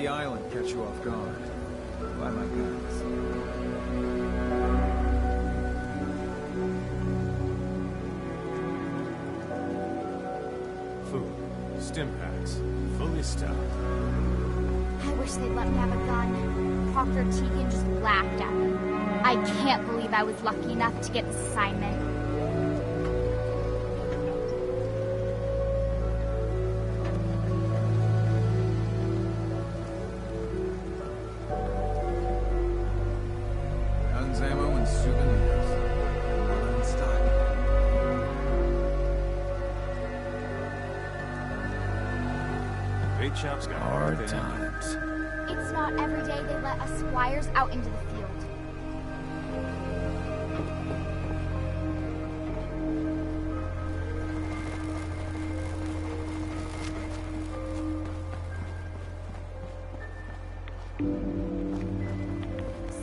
the island catch you off guard. Buy my guns. Food. Stim packs. Fully stocked. I wish they'd let me have a gun. Proctor Tegan just laughed at me. I can't believe I was lucky enough to get this assignment. Guns, ammo, and souvenirs. All in stock. Bait shop's got Hard everything. times. It's not every day they let us squires out into the field.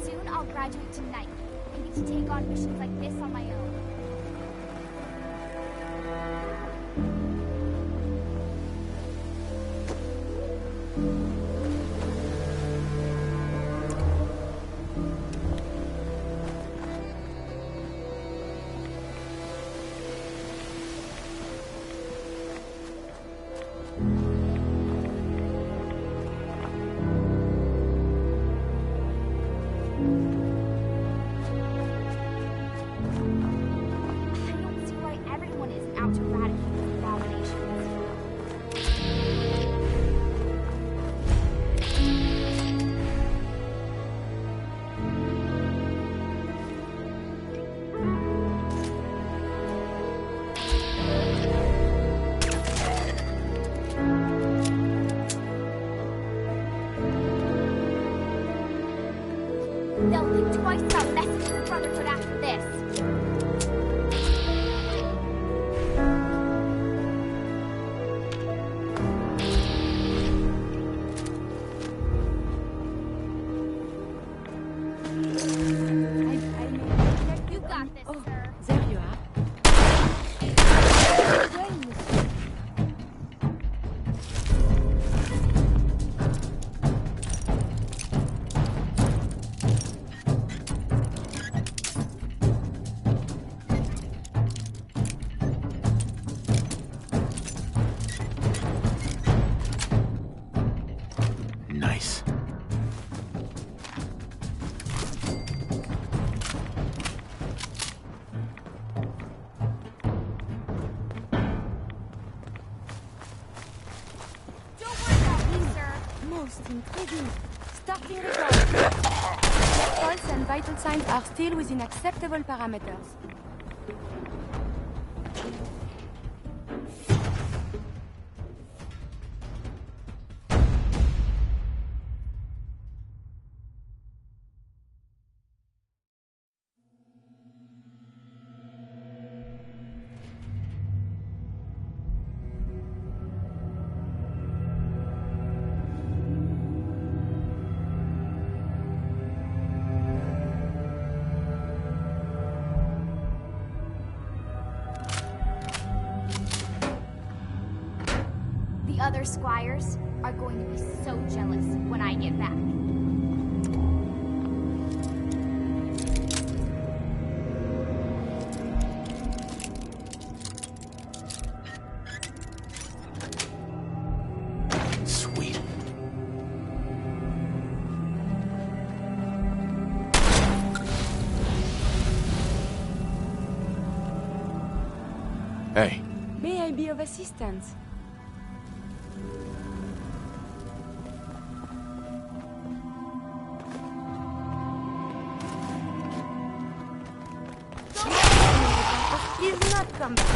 Soon I'll graduate tonight and get to take on missions like this on my own. I don't see why everyone isn't out to eradicate these abominations. They'll think twice about messing with the Brotherhood after this. You got this, sir. There you are. Nice. Don't worry about me, sir. Most intriguing. Starting report. Pulse and vital signs are still within acceptable parameters. The other squires are going to be so jealous when I get back. Sweet. Hey, May I be of assistance? Is not come back.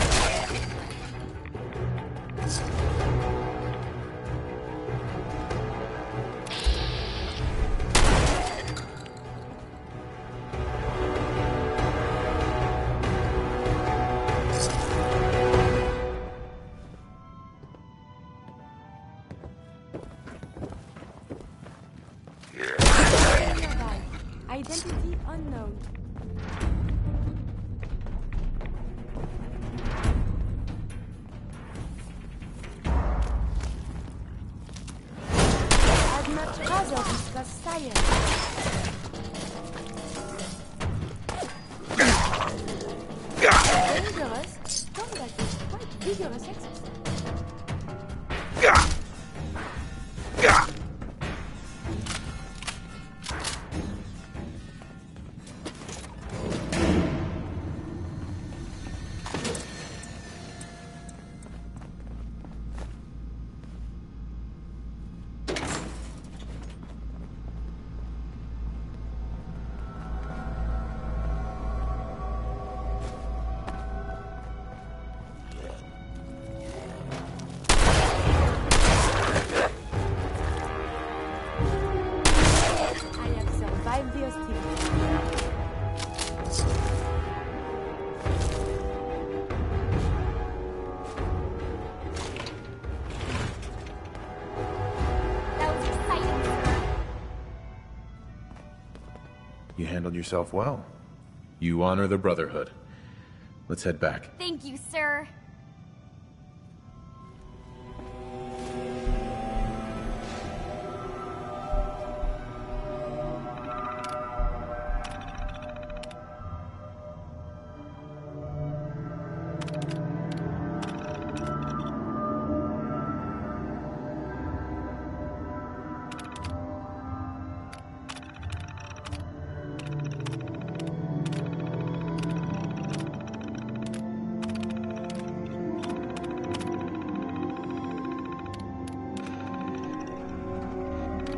Identity unknown. Vigorous exercise. You handled yourself well. You honor the Brotherhood. Let's head back. Thank you, sir.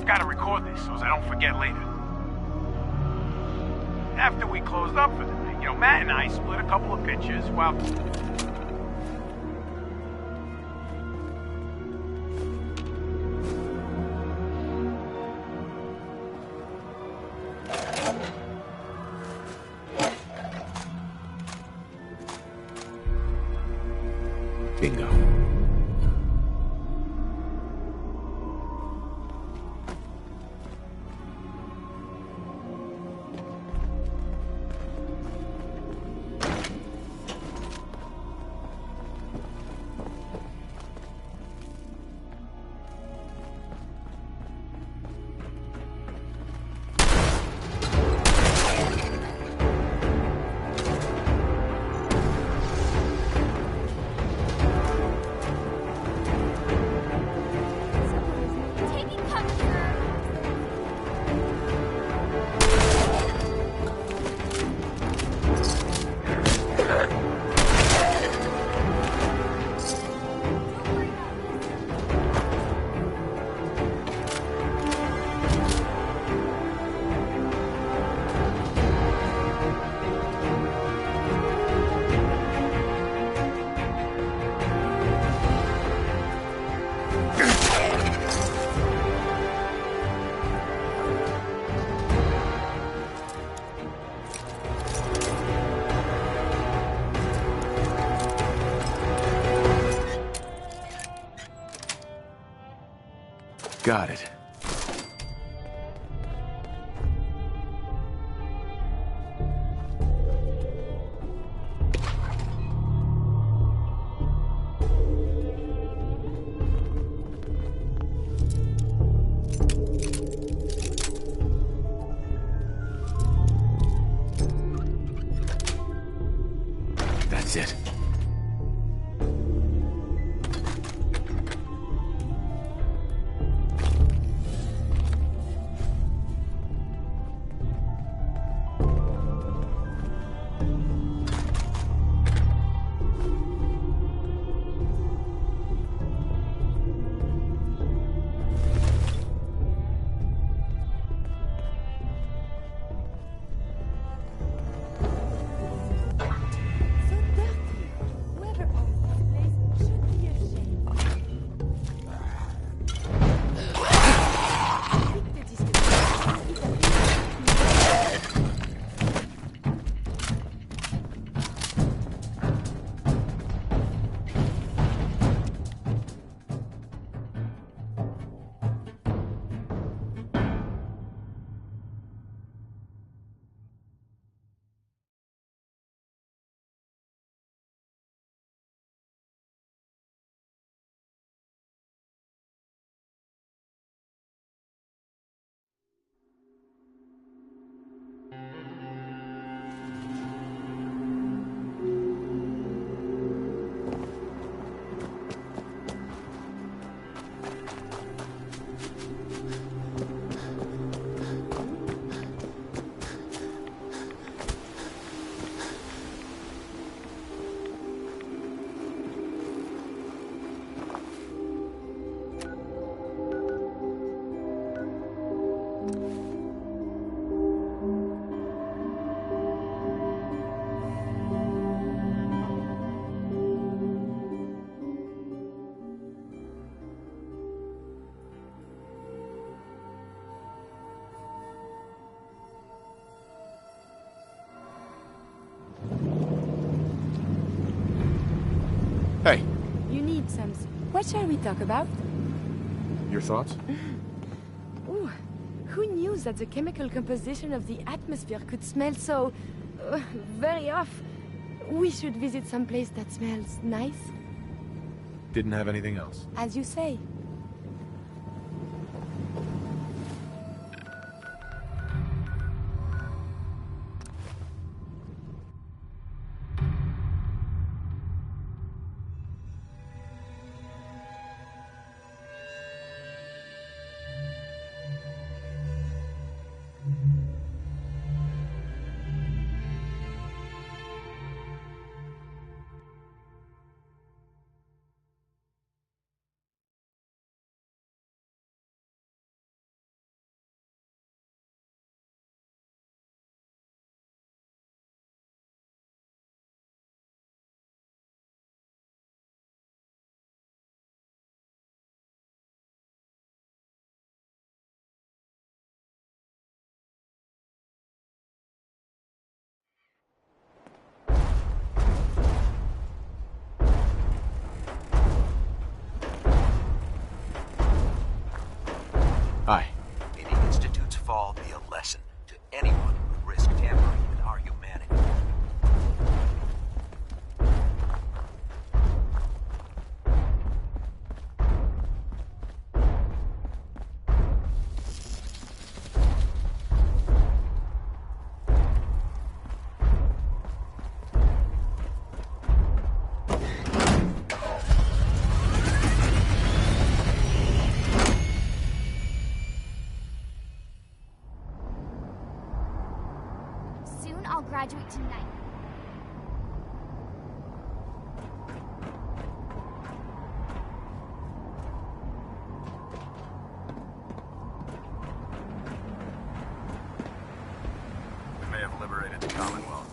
Gotta record this so as I don't forget later. After we closed up for the night, Matt and I split a couple of pictures while... Bingo. Taking cover, sir. Don't worry about this. Got it. That's it. So dirty. Hey, You need some... What shall we talk about? your thoughts? Ooh, who knew that the chemical composition of the atmosphere could smell so... very off? We should visit some place that smells nice. Didn't have anything else. As you say. Hi. May the Institute's fall be a lesson to anyone who would risk tampering with our humanity. Soon I'll graduate tonight. We may have liberated the Commonwealth.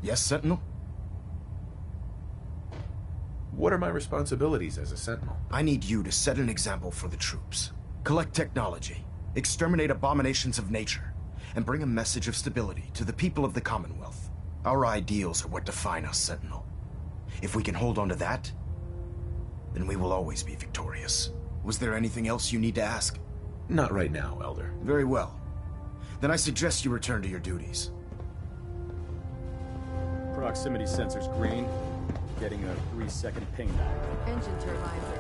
Yes, Sentinel? What are my responsibilities as a Sentinel? I need you to set an example for the troops. Collect technology, exterminate abominations of nature, and bring a message of stability to the people of the Commonwealth. Our ideals are what define us, Sentinel. If we can hold on to that, then we will always be victorious. Was there anything else you need to ask? Not right now, Elder. Very well. Then I suggest you return to your duties. Proximity sensor's green. Getting a 3-second ping back. Engine turbines are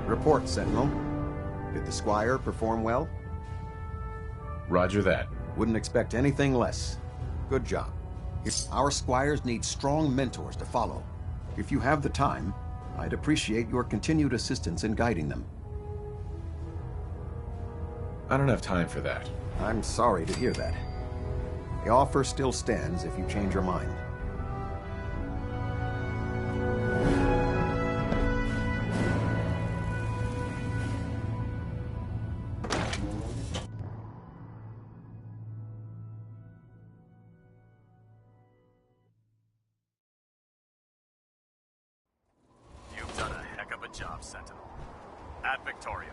87%. Report, Sentinel. Did the Squire perform well? Roger that. Wouldn't expect anything less. Good job. Our Squires need strong mentors to follow. If you have the time, I'd appreciate your continued assistance in guiding them. I don't have time for that. I'm sorry to hear that. The offer still stands if you change your mind. You've done a heck of a job, Sentinel. At Victoria.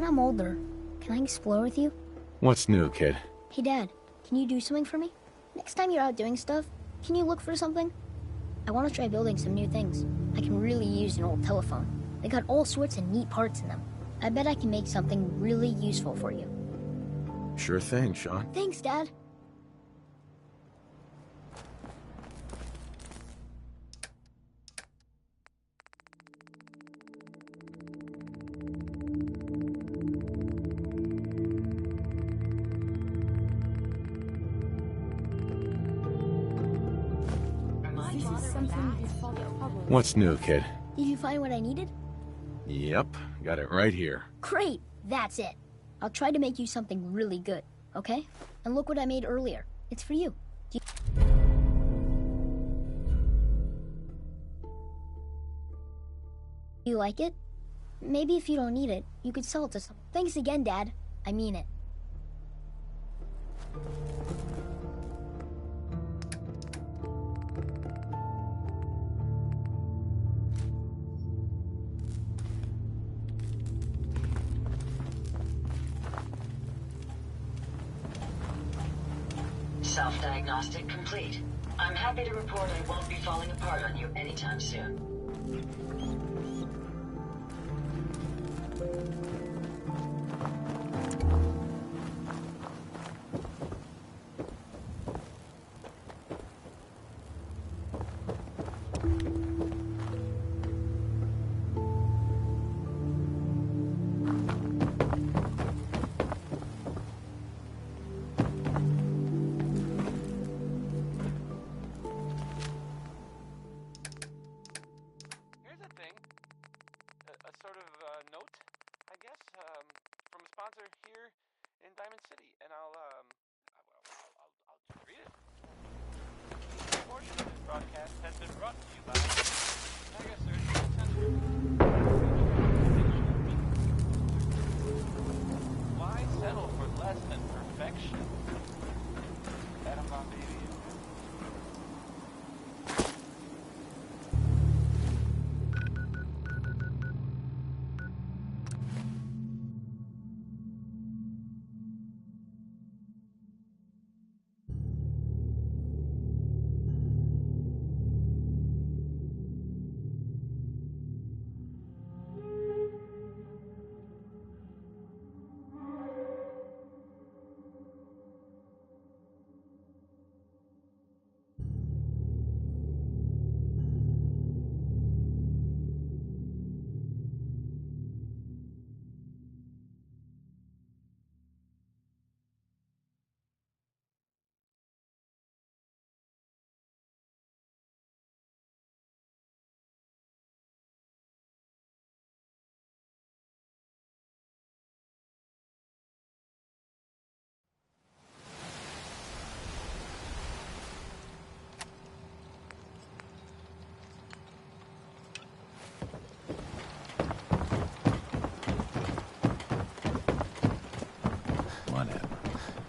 I'm older, can I explore with you? What's new, kid? Hey, Dad, can you do something for me? Next time you're out doing stuff, can you look for something? I want to try building some new things. I can really use an old telephone. They got all sorts of neat parts in them. I bet I can make something really useful for you. Sure thing, Sean. Thanks, Dad. What's new, kid? Did you find what I needed? Yep, got it right here. Great! That's it. I'll try to make you something really good, okay? And look what I made earlier. It's for you. Do you like it? Maybe if you don't need it, you could sell it to someone. Thanks again, Dad. I mean it. Self-diagnostic complete. I'm happy to report I won't be falling apart on you anytime soon. Here in Diamond City, and I'll read it. This portion of this broadcast has been brought to you by Mega Surgery Center. Why settle for less than perfection? Adam Von Baby.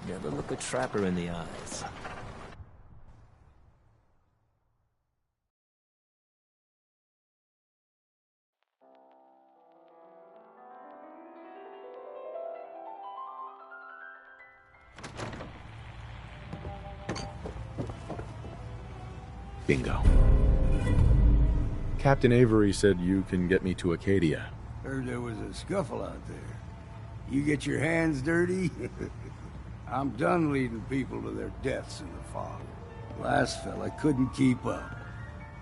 Never look a trapper in the eyes. Bingo. Captain Avery said you can get me to Acadia. Heard there was a scuffle out there. You get your hands dirty? I'm done leading people to their deaths in the fog. Last fella couldn't keep up.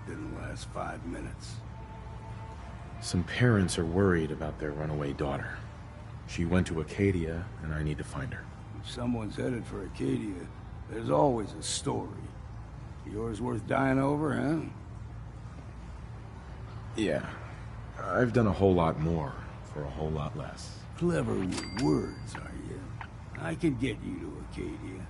Didn't last 5 minutes. Some parents are worried about their runaway daughter. She went to Acadia, and I need to find her. If someone's headed for Acadia, there's always a story. Yours worth dying over, huh? Yeah. I've done a whole lot more for a whole lot less. Clever with words, are you? I can get you to Acadia.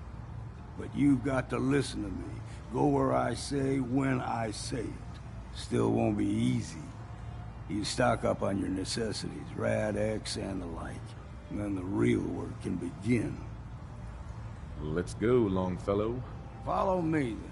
But you've got to listen to me. Go where I say, when I say it. Still won't be easy. You stock up on your necessities, Rad-X and the like. And then the real work can begin. Let's go, Longfellow. Follow me, then.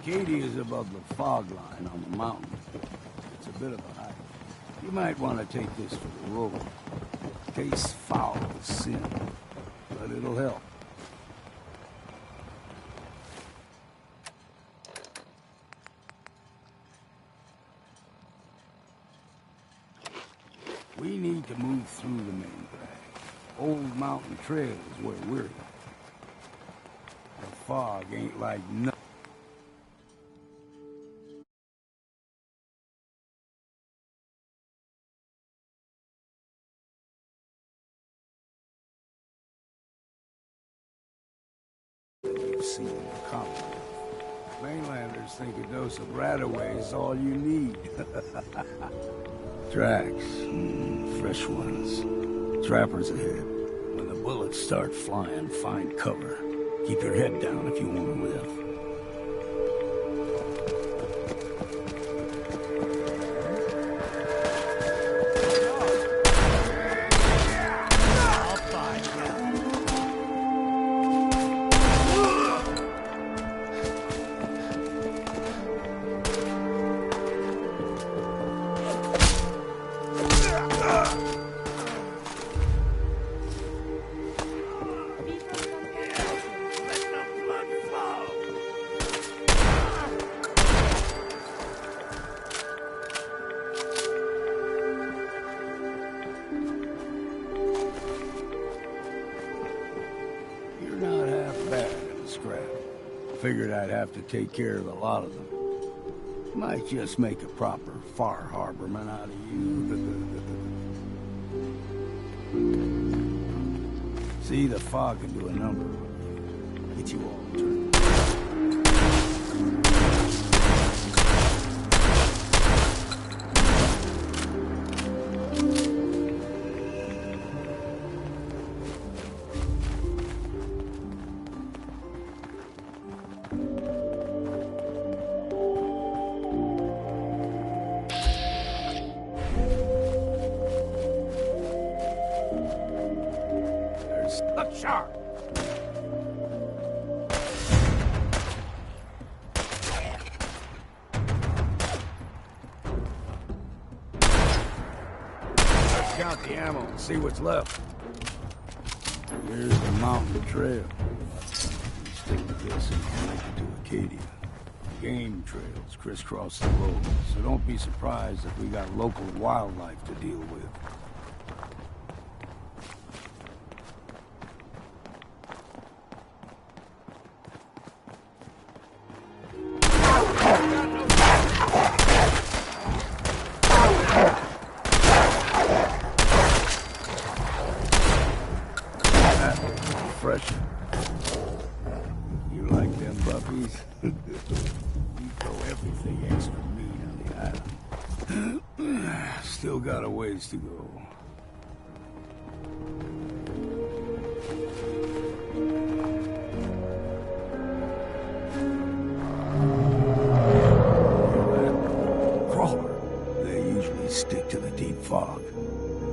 Acadia is above the fog line on the mountain. It's a bit of a hike. You might want to take this for the road. Taste foul as sin, but it'll help. We need to move through the main drag. Old Mountain Trail is where we're at. The fog ain't like nothing. You've seen in the Commonwealth. Mainlanders think a dose of Radaway is all you need. Tracks, fresh ones. Trappers ahead. When the bullets start flying, find cover. Keep your head down if you want to live. Figured I'd have to take care of a lot of them. Might just make a proper Far Harborman out of you. See, the fog can do a number. Get you all turned. Look sharp! Let's count the ammo and see what's left. Here's the mountain trail. Stick with this and connect it to Acadia. Game trails crisscross the road, so don't be surprised if we got local wildlife to deal with. Fresh. You like them puppies? You throw everything extra meat on the island. Still got a ways to go. Crawler. They usually stick to the deep fog.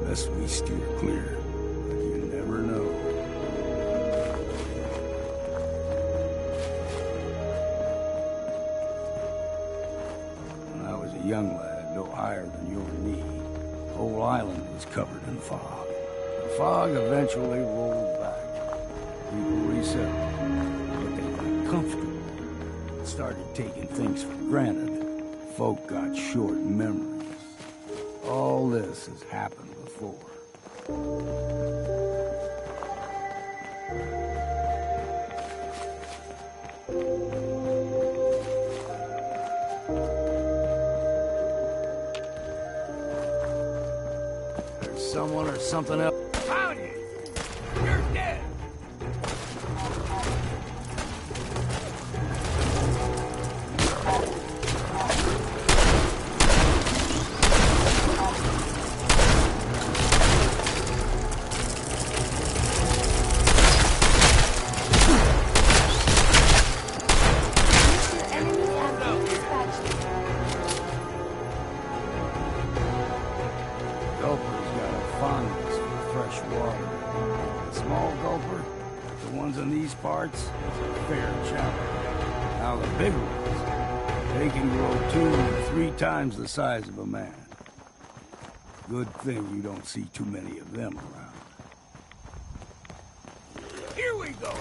Best we steer clear. But you never know. Young lad, no higher than your knee. The whole island was covered in fog. The fog eventually rolled back. People resettled, but they got comfortable and started taking things for granted. Folk got short memories. All this has happened before. Someone or something else. Found you! You're dead! Small gulper, the ones in these parts, is a fair challenge. Now the big ones, they can grow 2 to 3 times the size of a man. Good thing you don't see too many of them around. Here we go!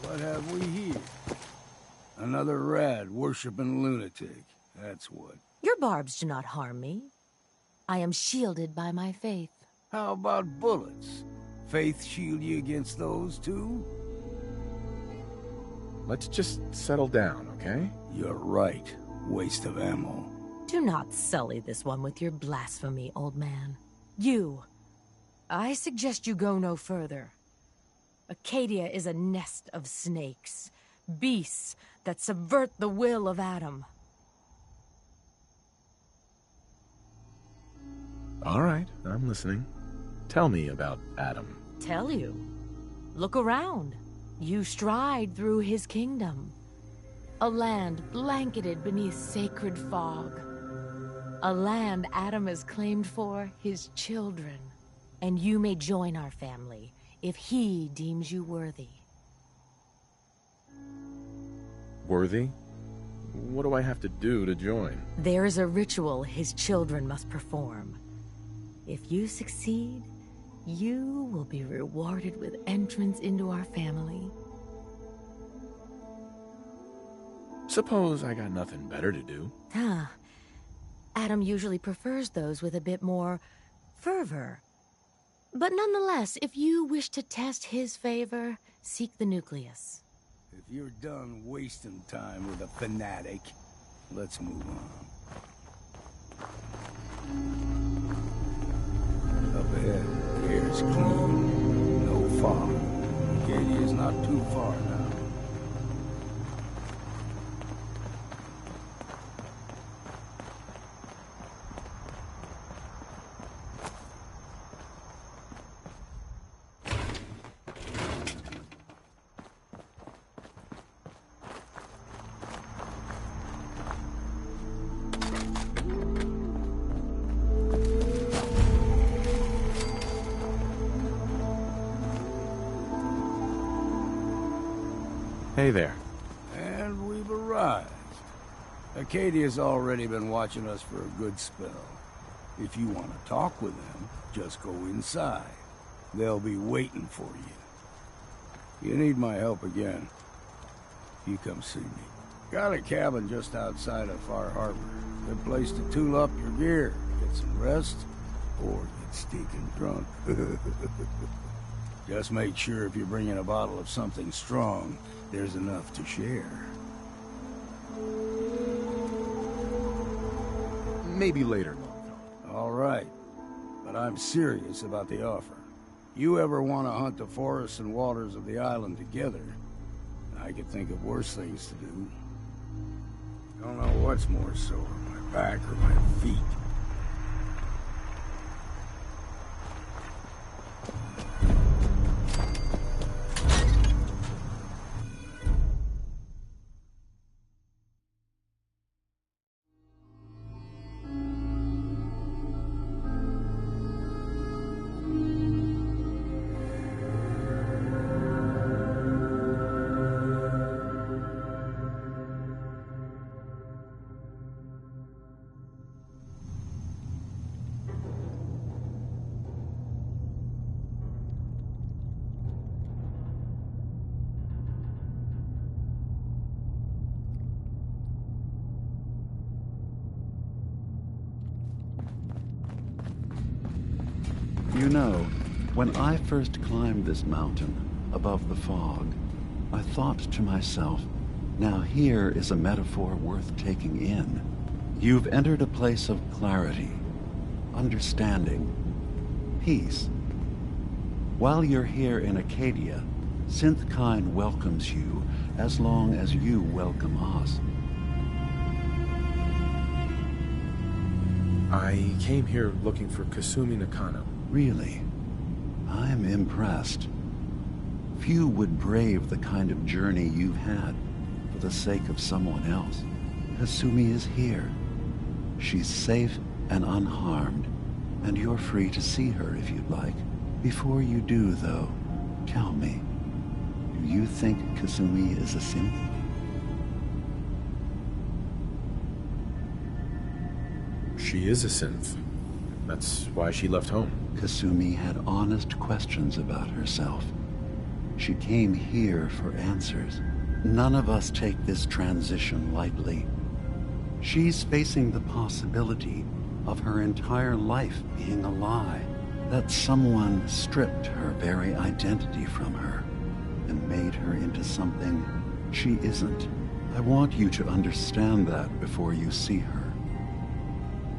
What have we here? Another rad worshipping lunatic. That's what. Your barbs do not harm me. I am shielded by my faith. How about bullets? Faith shield you against those too? Let's just settle down, okay? You're right. Waste of ammo. Do not sully this one with your blasphemy, old man. You. I suggest you go no further. Acadia is a nest of snakes. Beasts that subvert the will of Adam. All right, I'm listening. Tell me about Adam. Tell you. Look around. You stride through his kingdom. A land blanketed beneath sacred fog. A land Adam has claimed for his children. And you may join our family if he deems you worthy. Worthy? What do I have to do to join? There is a ritual his children must perform. If you succeed, you will be rewarded with entrance into our family. Suppose I got nothing better to do. Adam usually prefers those with a bit more fervor. But nonetheless, if you wish to test his favor, seek the nucleus. If you're done wasting time with a fanatic, let's move on. Up ahead, the air's clean. No fog. Acadia's not too far now. Hey there. And we've arrived. Acadia's already been watching us for a good spell. If you want to talk with them, just go inside. They'll be waiting for you. You need my help again, you come see me. Got a cabin just outside of Far Harbor. Good place to tool up your gear, get some rest, or get stinking drunk. Just make sure if you're bringing a bottle of something strong, there's enough to share. Maybe later, Longfellow. All right. But I'm serious about the offer. You ever want to hunt the forests and waters of the island together, I could think of worse things to do. Don't know what's more sore, my back or my feet. You know, when I first climbed this mountain above the fog, I thought to myself, now here is a metaphor worth taking in. You've entered a place of clarity, understanding, peace. While you're here in Acadia, Synthkind welcomes you as long as you welcome us. I came here looking for Kasumi Nakano. Really? I'm impressed. Few would brave the kind of journey you've had for the sake of someone else. Kasumi is here. She's safe and unharmed, and you're free to see her if you'd like. Before you do, though, tell me, do you think Kasumi is a synth? She is a synth. That's why she left home. Kasumi had honest questions about herself. She came here for answers. None of us take this transition lightly. She's facing the possibility of her entire life being a lie, that someone stripped her very identity from her and made her into something she isn't. I want you to understand that before you see her.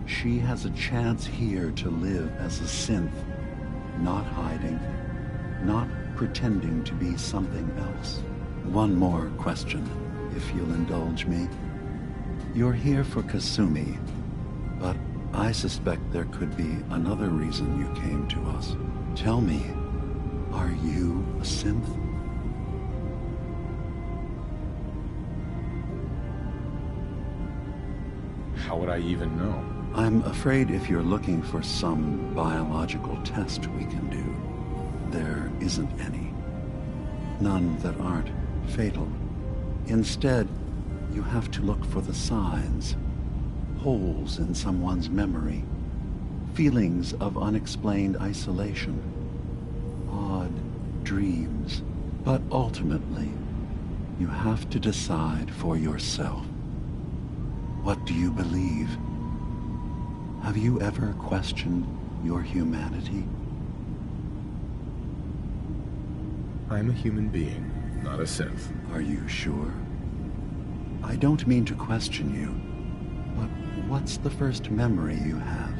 She has a chance here to live as a synth, not hiding, not pretending to be something else. One more question, if you'll indulge me. You're here for Kasumi, but I suspect there could be another reason you came to us. Tell me, are you a synth? How would I even know? I'm afraid if you're looking for some biological test we can do, there isn't any. None that aren't fatal. Instead, you have to look for the signs, holes in someone's memory, feelings of unexplained isolation, odd dreams. But ultimately, you have to decide for yourself. What do you believe? Have you ever questioned your humanity? I'm a human being, not a synth. Are you sure? I don't mean to question you, but what's the first memory you have?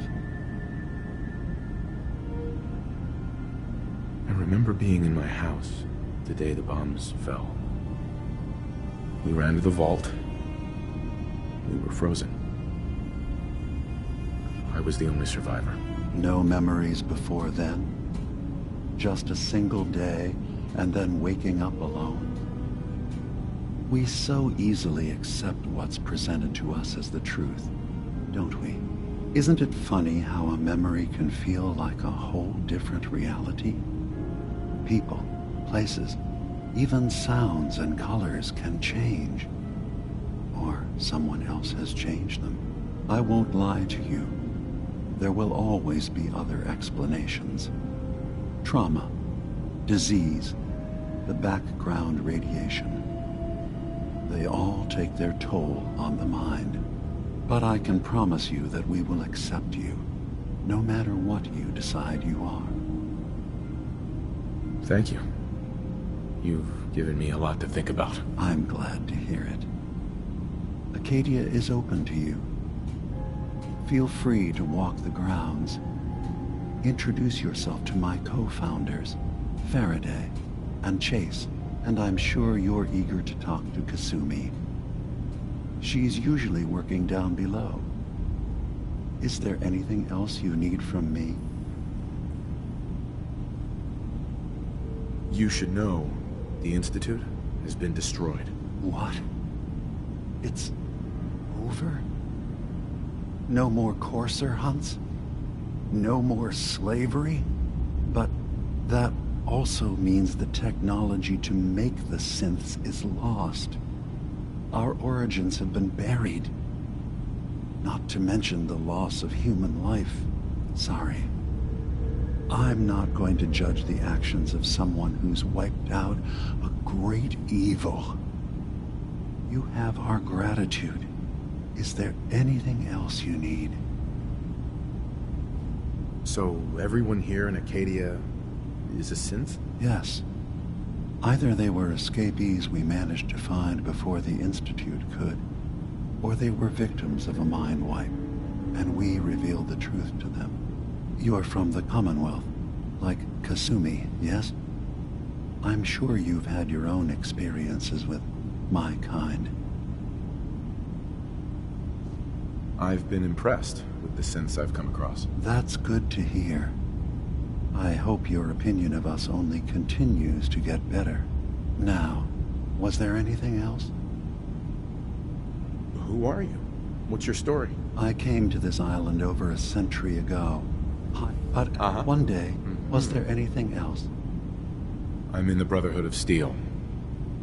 I remember being in my house the day the bombs fell. We ran to the vault. We were frozen. I was the only survivor. No memories before then? Just a single day, and then waking up alone? We so easily accept what's presented to us as the truth, don't we? Isn't it funny how a memory can feel like a whole different reality? People, places, even sounds and colors can change. Or someone else has changed them. I won't lie to you. There will always be other explanations. Trauma, disease, the background radiation. They all take their toll on the mind. But I can promise you that we will accept you, no matter what you decide you are. Thank you. You've given me a lot to think about. I'm glad to hear it. Acadia is open to you. Feel free to walk the grounds. Introduce yourself to my co-founders, Faraday and Chase, and I'm sure you're eager to talk to Kasumi. She's usually working down below. Is there anything else you need from me? You should know the Institute has been destroyed. What? It's over? No more courser hunts? No more slavery? But that also means the technology to make the synths is lost. Our origins have been buried. Not to mention the loss of human life. Sorry. I'm not going to judge the actions of someone who's wiped out a great evil. You have our gratitude. Is there anything else you need? So everyone here in Acadia is a synth? Yes. Either they were escapees we managed to find before the Institute could, or they were victims of a mind wipe, and we revealed the truth to them. You're from the Commonwealth, like Kasumi, yes? I'm sure you've had your own experiences with my kind. I've been impressed with the synths I've come across. That's good to hear. I hope your opinion of us only continues to get better. Now, was there anything else? Who are you? What's your story? I came to this island over a century ago. But one day, was there anything else? I'm in the Brotherhood of Steel,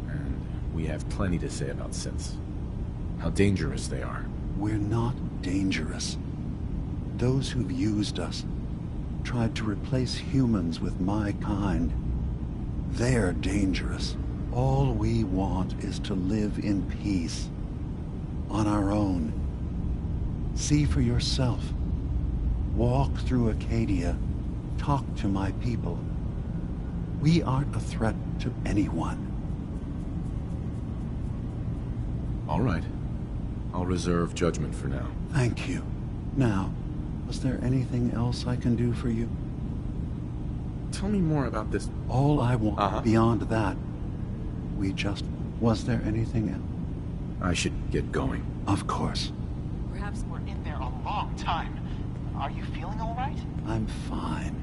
and we have plenty to say about synths. How dangerous they are. We're not dangerous. Those who've used us, tried to replace humans with my kind, they're dangerous. All we want is to live in peace, on our own. See for yourself. Walk through Acadia, talk to my people. We aren't a threat to anyone. All right. I'll reserve judgment for now. Thank you. Now, was there anything else I can do for you? Tell me more about this. All I want beyond that, was there anything else? I should get going. Of course. Perhaps we're in there a long time. Are you feeling all right? I'm fine.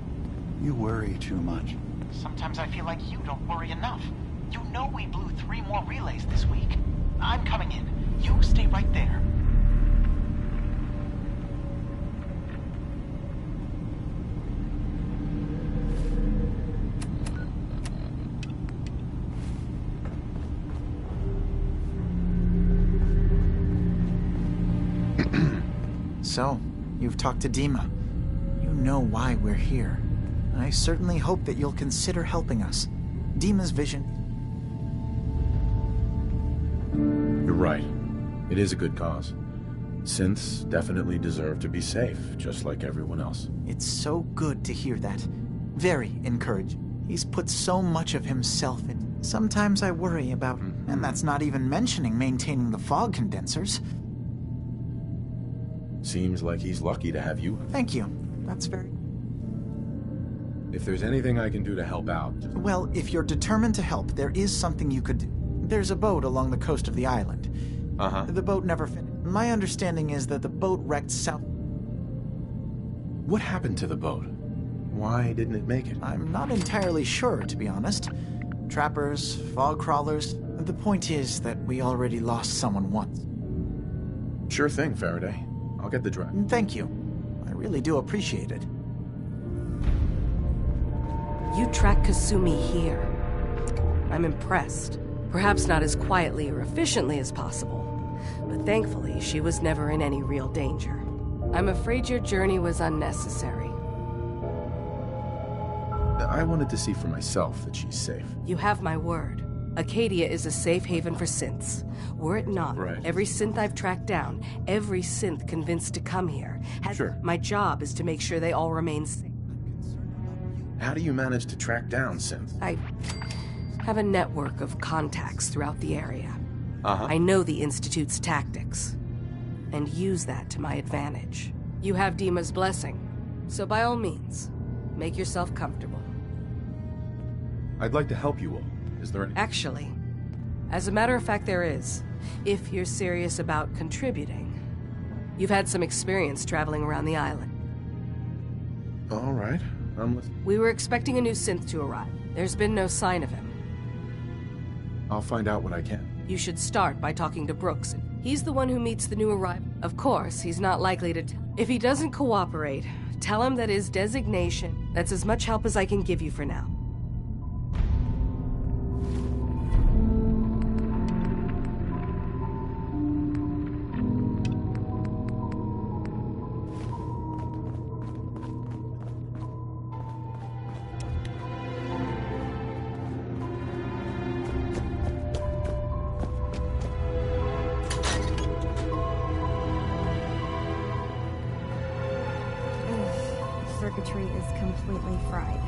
You worry too much. Sometimes I feel like you don't worry enough. You know we blew 3 more relays this week. I'm coming in. You stay right there. So, you've talked to Dima. You know why we're here. I certainly hope that you'll consider helping us. Dima's vision... You're right. It is a good cause. Synths definitely deserve to be safe, just like everyone else. It's so good to hear that. Very encouraging. He's put so much of himself in. Sometimes I worry about, and that's not even mentioning maintaining the fog condensers. Seems like he's lucky to have you. Thank you. That's very... If there's anything I can do to help out... Well, if you're determined to help, there is something you could do. There's a boat along the coast of the island. The boat never finished. My understanding is that the boat wrecked south... What happened to the boat? Why didn't it make it? I'm not entirely sure, to be honest. Trappers, fog crawlers... The point is that we already lost someone once. Sure thing, Faraday. I'll get the drive. Thank you. I really do appreciate it. You track Kasumi here. I'm impressed. Perhaps not as quietly or efficiently as possible, but thankfully she was never in any real danger. I'm afraid your journey was unnecessary. I wanted to see for myself that she's safe. You have my word. Acadia is a safe haven for synths. Were it not, every synth I've tracked down, every synth convinced to come here, my job is to make sure they all remain safe. How do you manage to track down synths? I have a network of contacts throughout the area. I know the Institute's tactics, and use that to my advantage. You have Dima's blessing, so by all means, make yourself comfortable. I'd like to help you all. Is there any... Actually, as a matter of fact, there is. If you're serious about contributing. You've had some experience traveling around the island. All right, I'm listening. We were expecting a new synth to arrive. There's been no sign of him. I'll find out what I can. You should start by talking to Brooks. He's the one who meets the new arrival. Of course, he's not likely to... If he doesn't cooperate, tell him that his designation... That's as much help as I can give you for now. circuitry is completely fried.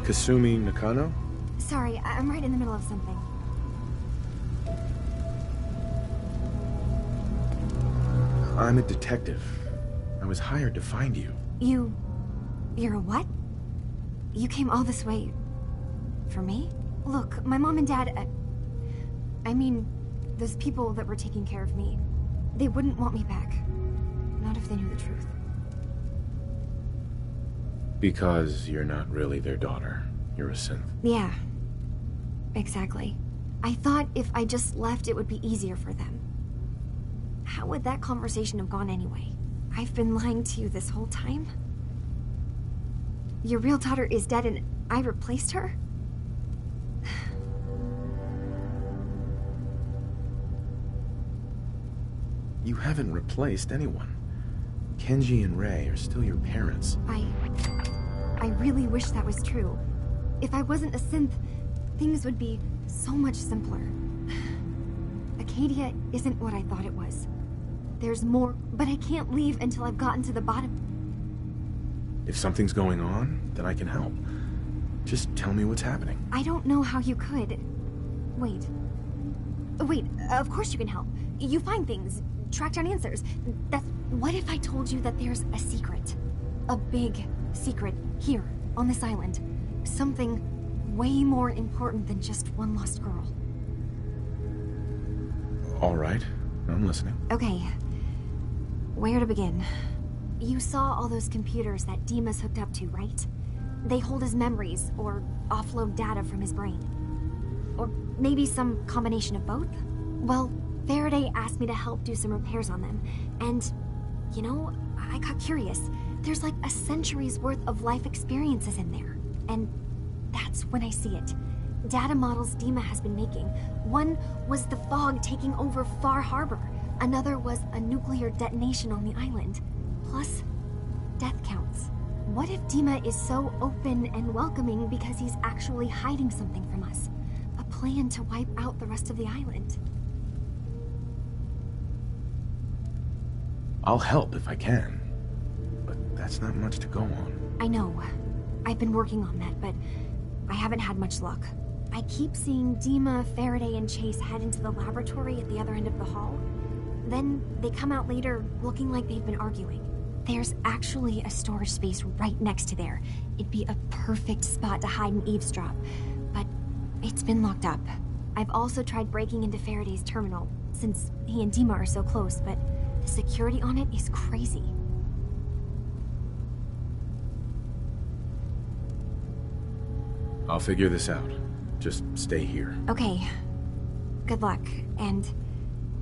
Kasumi Nakano? Sorry, I'm right in the middle of something. I'm a detective. I was hired to find you. You're a what? You came all this way... for me? Look, my mom and dad... I mean, those people that were taking care of me, they wouldn't want me back. Not if they knew the truth. Because you're not really their daughter. You're a synth. Yeah. Exactly. I thought if I just left, it would be easier for them. How would that conversation have gone anyway? I've been lying to you this whole time? Your real daughter is dead and I replaced her? You haven't replaced anyone. Kenji and Rei are still your parents. I really wish that was true. If I wasn't a synth, things would be so much simpler. Acadia isn't what I thought it was. There's more, but I can't leave until I've gotten to the bottom. If something's going on, then I can help. Just tell me what's happening. I don't know how you could. Wait, of course you can help. You find things, track down answers. What if I told you that there's a secret? A big secret here, on this island. Something way more important than just one lost girl. All right, I'm listening. Okay, where to begin? You saw all those computers that Dima's hooked up to, right? They hold his memories, or offload data from his brain. Or maybe some combination of both? Well, Faraday asked me to help do some repairs on them, and, you know, I got curious. There's like a century's worth of life experiences in there, and that's when I see it. Data models Dima has been making. One was the fog taking over Far Harbor. Another was a nuclear detonation on the island. Plus, death counts. What if Dima is so open and welcoming because he's actually hiding something from us? A plan to wipe out the rest of the island? I'll help if I can. But that's not much to go on. I know. I've been working on that, but I haven't had much luck. I keep seeing Dima, Faraday, and Chase head into the laboratory at the other end of the hall. Then they come out later looking like they've been arguing. There's actually a storage space right next to there. It'd be a perfect spot to hide and eavesdrop. But it's been locked up. I've also tried breaking into Faraday's terminal, since he and Dima are so close, but the security on it is crazy. I'll figure this out. Just stay here. Okay. Good luck, and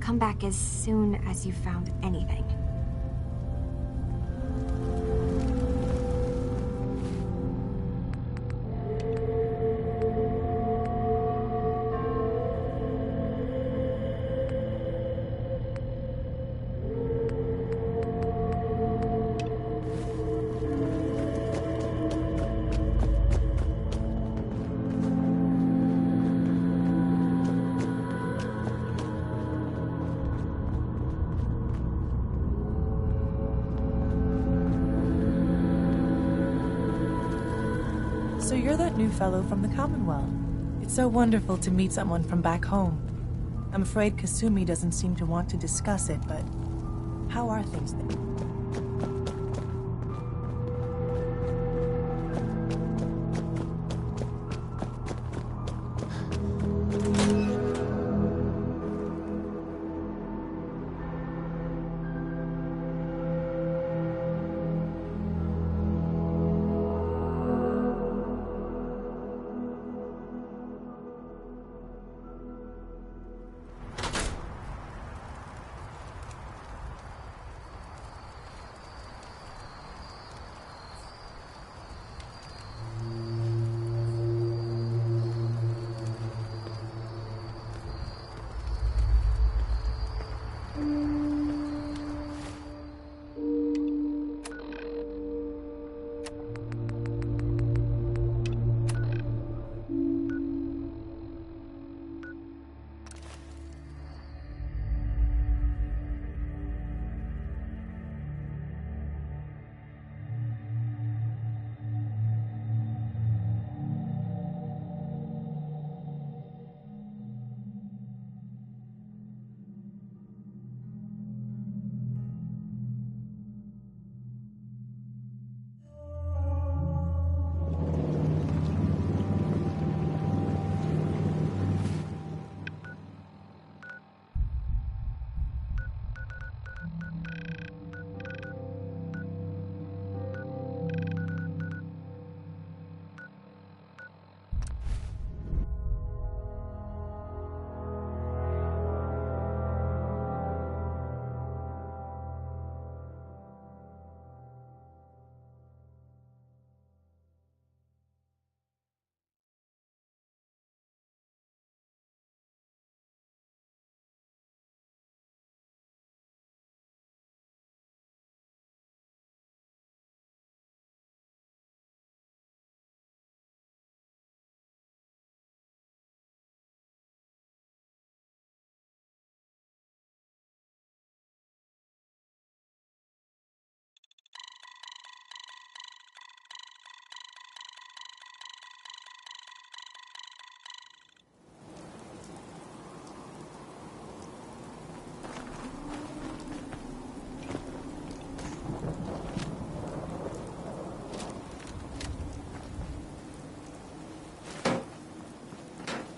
come back as soon as you've found anything. So you're that new fellow from the Commonwealth. It's so wonderful to meet someone from back home. I'm afraid Kasumi doesn't seem to want to discuss it, but how are things there?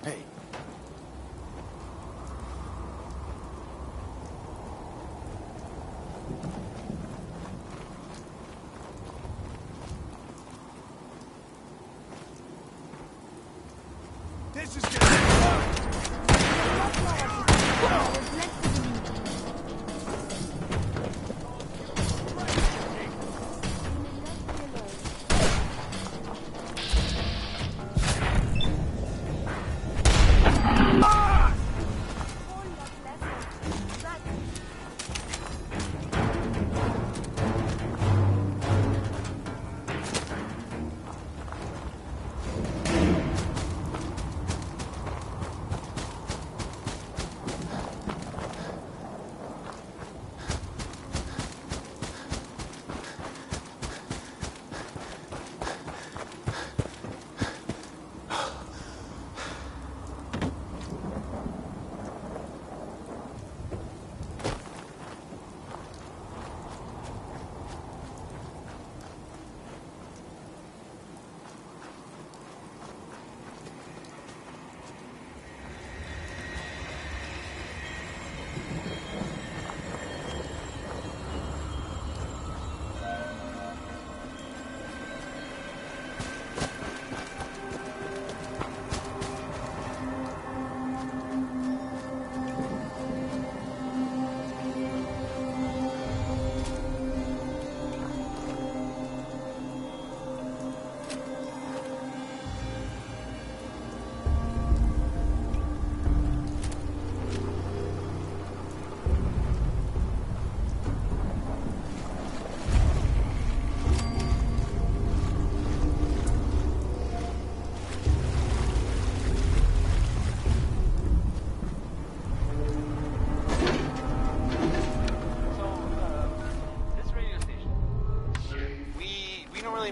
Hey. This is getting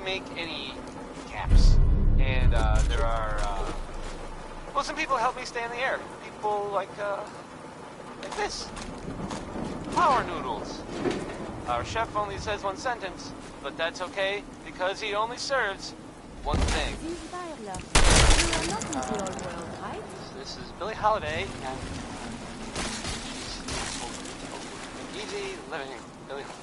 make any gaps. And there are, well, some people help me stay in the air. People like this. Power noodles. Our chef only says one sentence, but that's okay, because he only serves one thing. This is Billie Holiday, and she's easy living. Billie Holiday.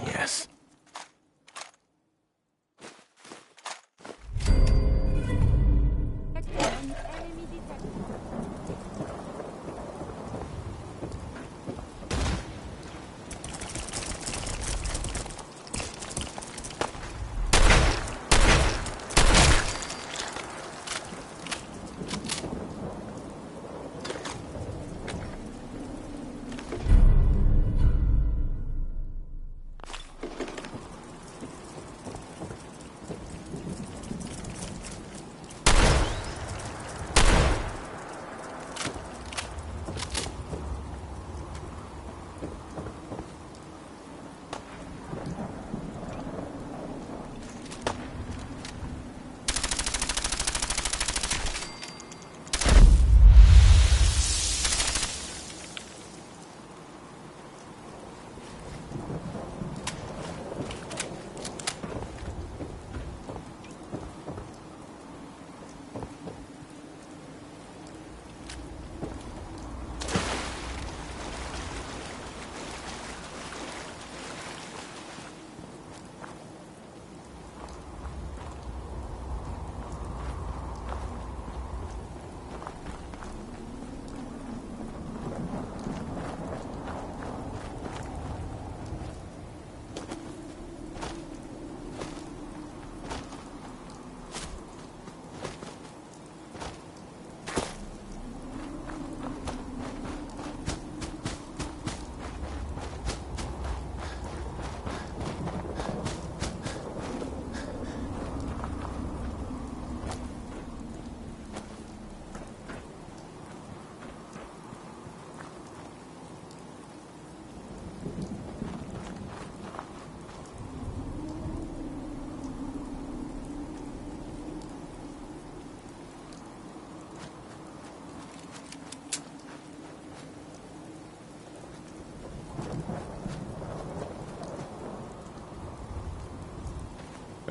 Yes.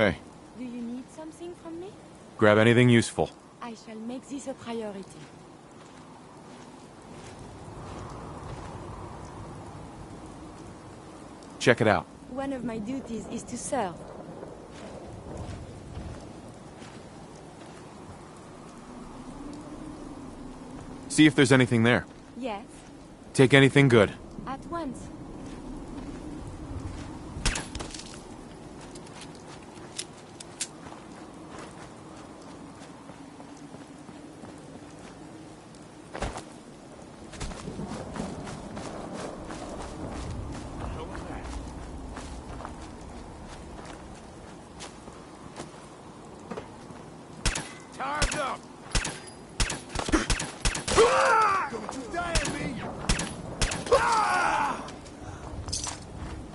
Hey, Do you need something from me? grab anything useful. I shall make this a priority. Check it out. One of my duties is to serve. See if there's anything there. Yes, Take anything good. at once. Time's up! Don't you die at me!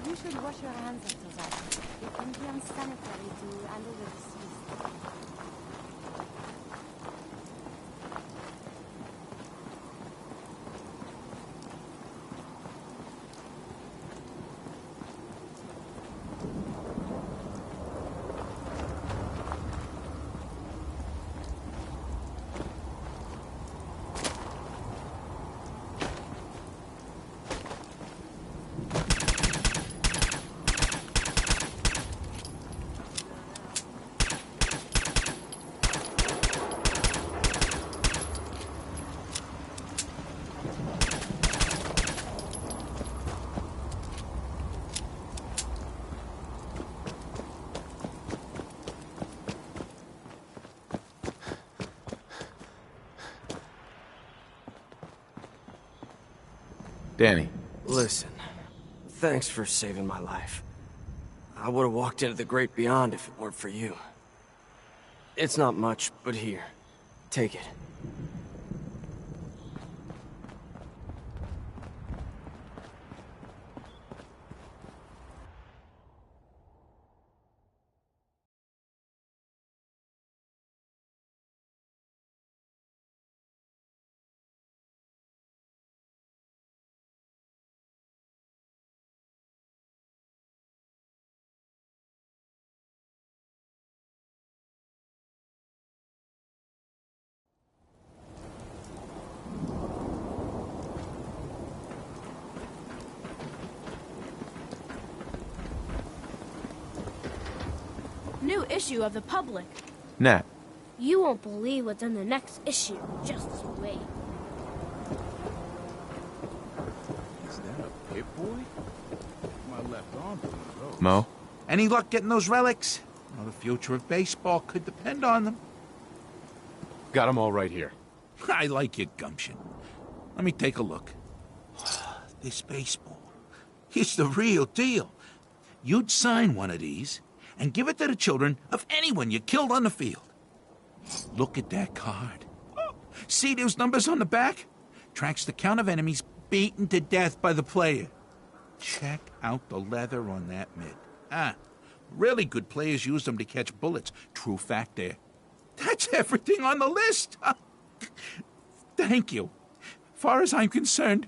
You should wash your hands after that. It can be unsanitary to handle the disease. Danny. Listen, thanks for saving my life. I would have walked into the great beyond if it weren't for you. It's not much, but here, take it. New issue of the Public. Nat. You won't believe what's in the next issue. Just wait. Is that a Pip Boy? My left arm grows. Mo? Any luck getting those relics? Well, the future of baseball could depend on them. Got them all right here. I like your gumption. Let me take a look. This baseball, it's the real deal. You'd sign one of these and give it to the children of anyone you killed on the field. Look at that card. Oh, see those numbers on the back? Tracks the count of enemies beaten to death by the player. Check out the leather on that mitt. Really good players use them to catch bullets. True fact there. That's everything on the list. Thank you. Far as I'm concerned,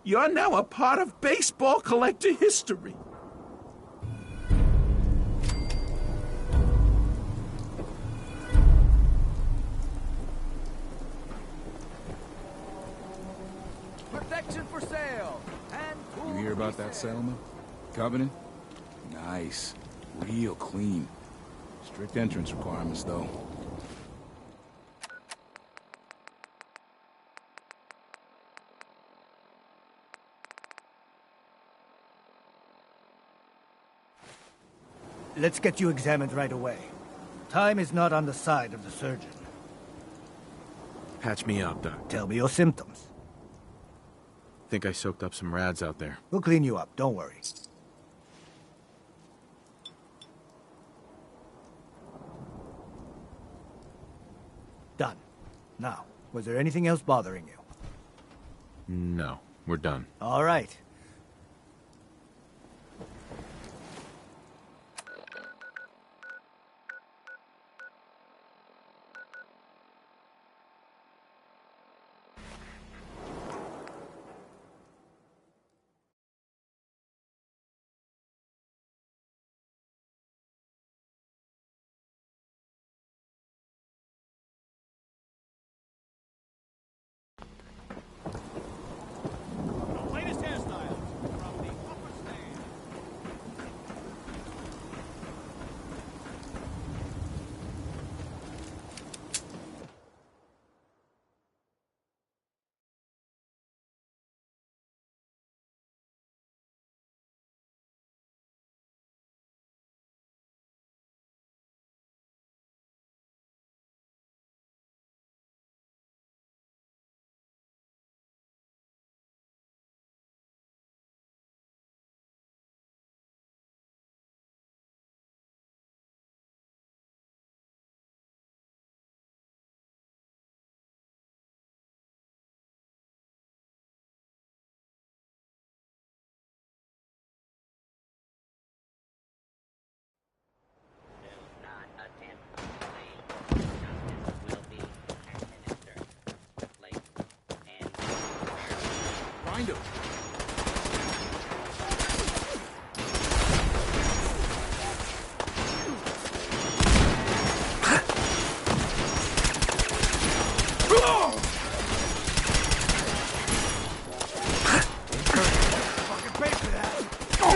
you're now a part of baseball collector history. Protection for sale! And you hear about that settlement? Covenant? Nice. Real clean. Strict entrance requirements, though. Let's get you examined right away. Time is not on the side of the surgeon. Patch me up, Doc. Tell me your symptoms. Think I soaked up some rads out there. We'll clean you up, don't worry. Done. Now, was there anything else bothering you? No, we're done. All right.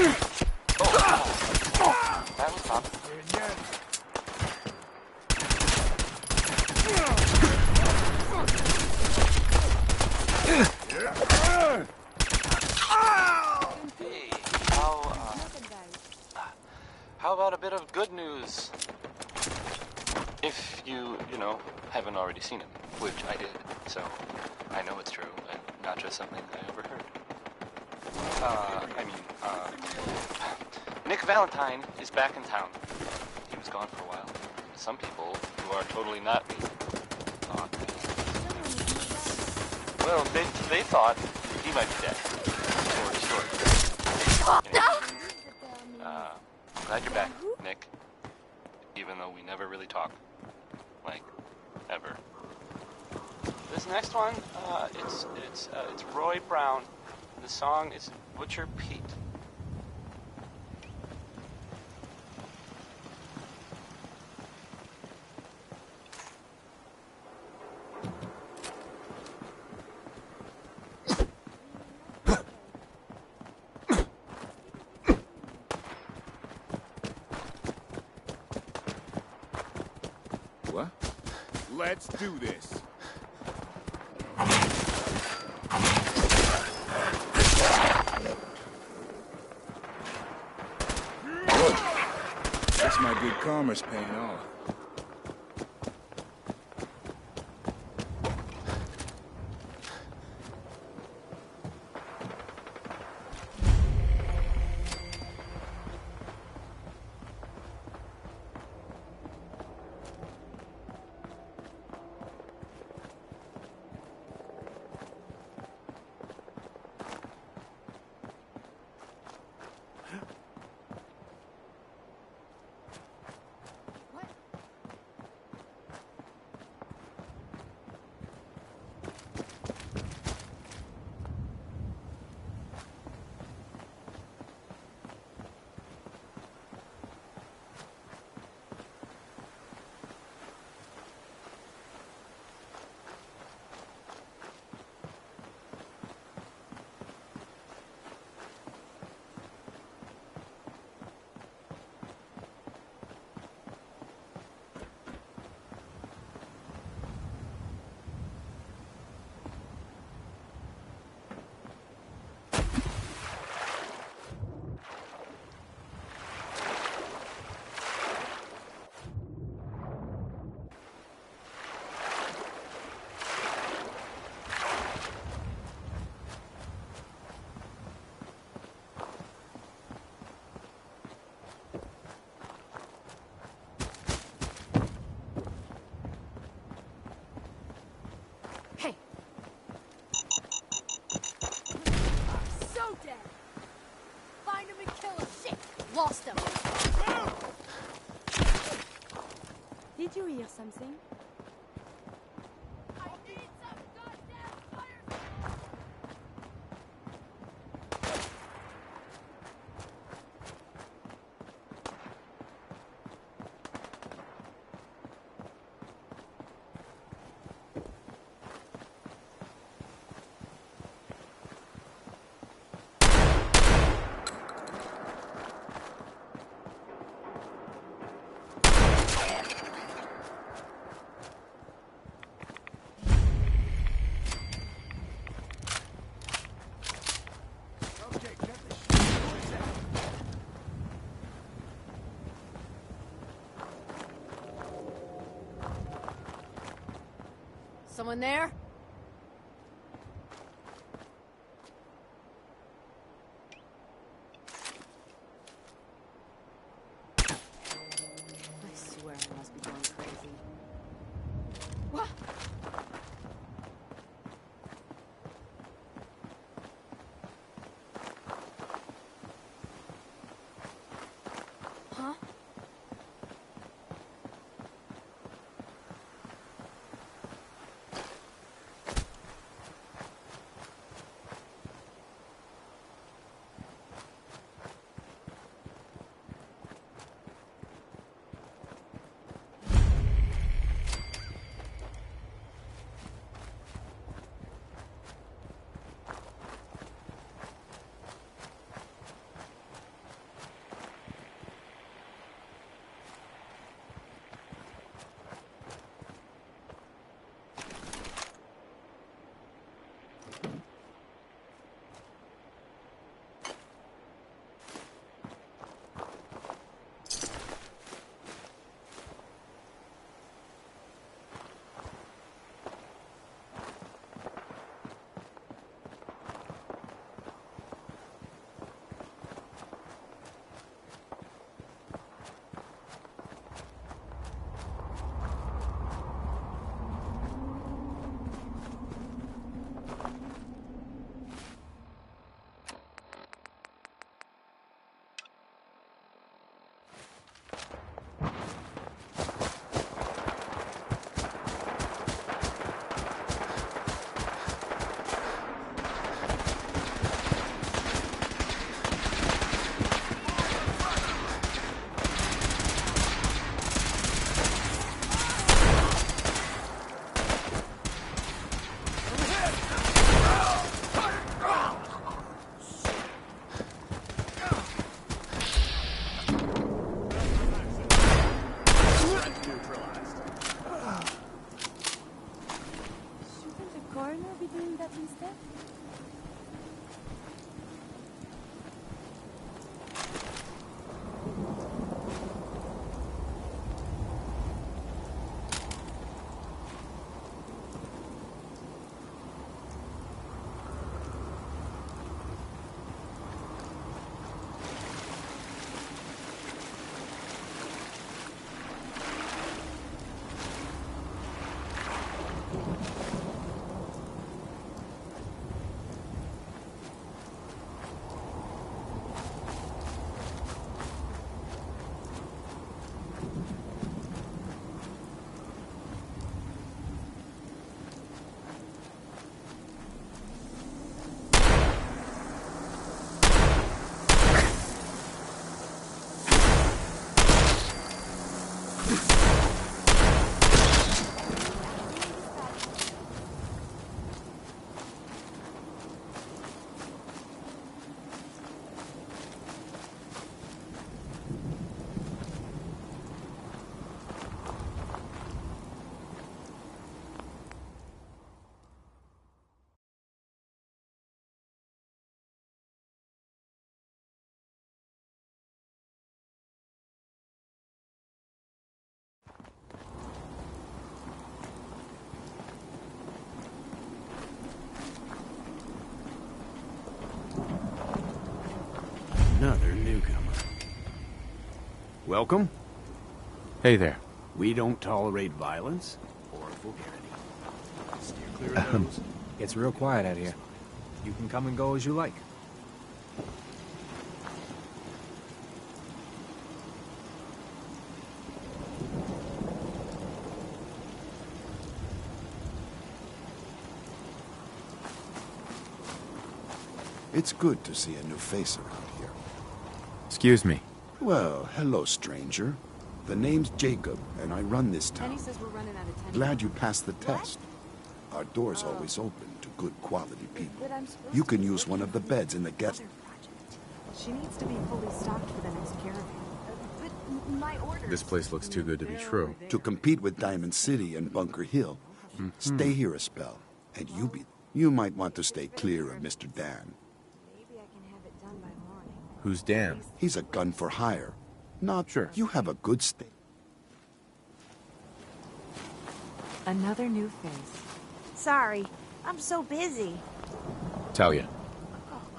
That was tough. Hey, how about a bit of good news? If you haven't already seen him, which I did, so I know it's true, and not just something I overheard. Nick Valentine is back in town. He was gone for a while. Some people who are totally not me thought well, they thought he might be dead. Glad you're back, Nick. Even though we never really talk. Like, ever. This next one, it's Roy Brown. The song is Butcher Pete. What? Let's do this. Guess my good karma's paying off. Lost him. Did you hear something? Someone there? I swear I must be going crazy. What? Huh? newcomer. Welcome. Hey there. We don't tolerate violence or vulgarity. Steer clear of those. It's real quiet out here. You can come and go as you like. It's good to see a new face around here. Excuse me. Well, hello, stranger. The name's Jacob, and I run this town. Says we're running out of time. Glad you passed the test. Our door's always open to good quality people. You can use one of the beds in the guest... She needs to be fully stocked for the next caravan. But my orders... This place looks too good to be true. To compete with Diamond City and Bunker Hill, stay here a spell, and you might want to stay clear of Mr. Dan. Who's Dan? He's a gun for hire. Not sure. You have a good stay. Another new face. Sorry, I'm so busy. Talia.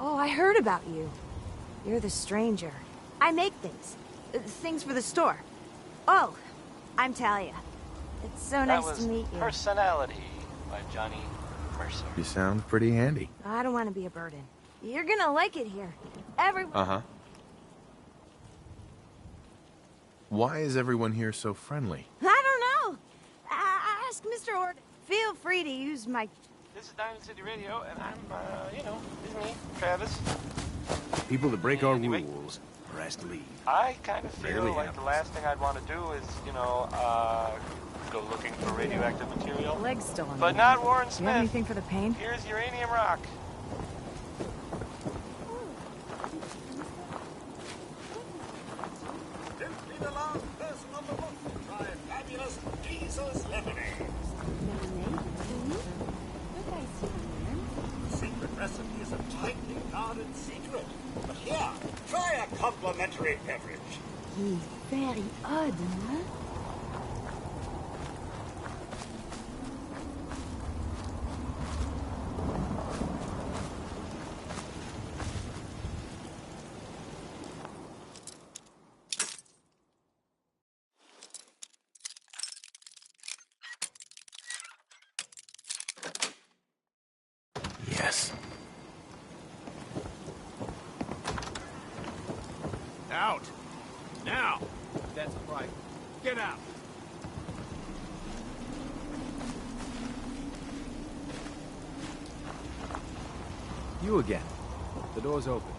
Oh, I heard about you. You're the stranger. I make things. Things for the store. Oh, I'm Talia. It's so nice to meet you. Personality by Johnny Mercer. You sound pretty handy. I don't want to be a burden. You're gonna like it here. Everyone... Uh-huh. Why is everyone here so friendly? I don't know. Ask Mr. Ord. Feel free to use my... This is Diamond City Radio, and I'm, this is me, Travis. People that break our rules are asked to leave. I kind of feel Rarely like happens. the last thing I'd want to do is, go looking for radioactive material. Leg's still on. But not Warren Do you Smith. have anything for the pain? Here's uranium rock. The last person on the book to try fabulous Jesus lemonade. The secret recipe is a tightly guarded secret. But here, try a complimentary beverage. He's very odd, huh? Yes. Out! Now! That's right. Get out! You again. The door's open.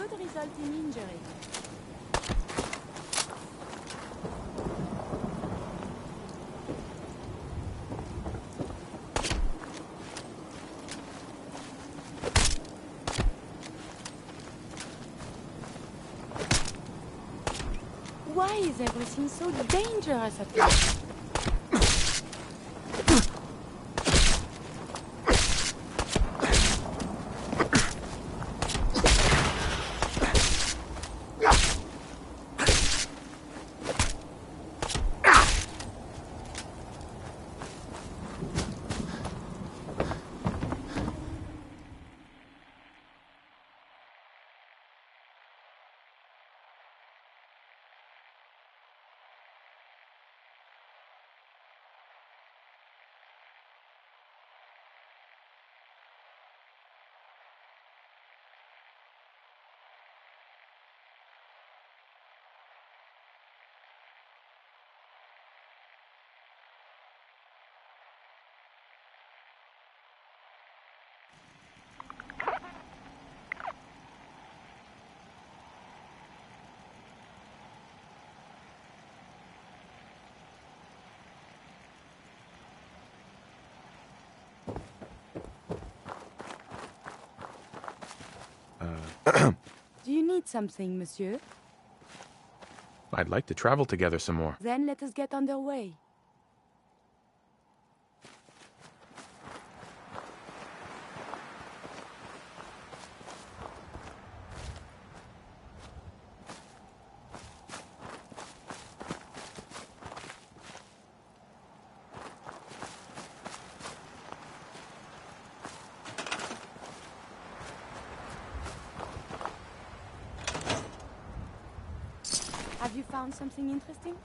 Could result in injury. Why is everything so dangerous at this? Do you need something, monsieur? I'd like to travel together some more. Then let us get underway. Have you found something interesting?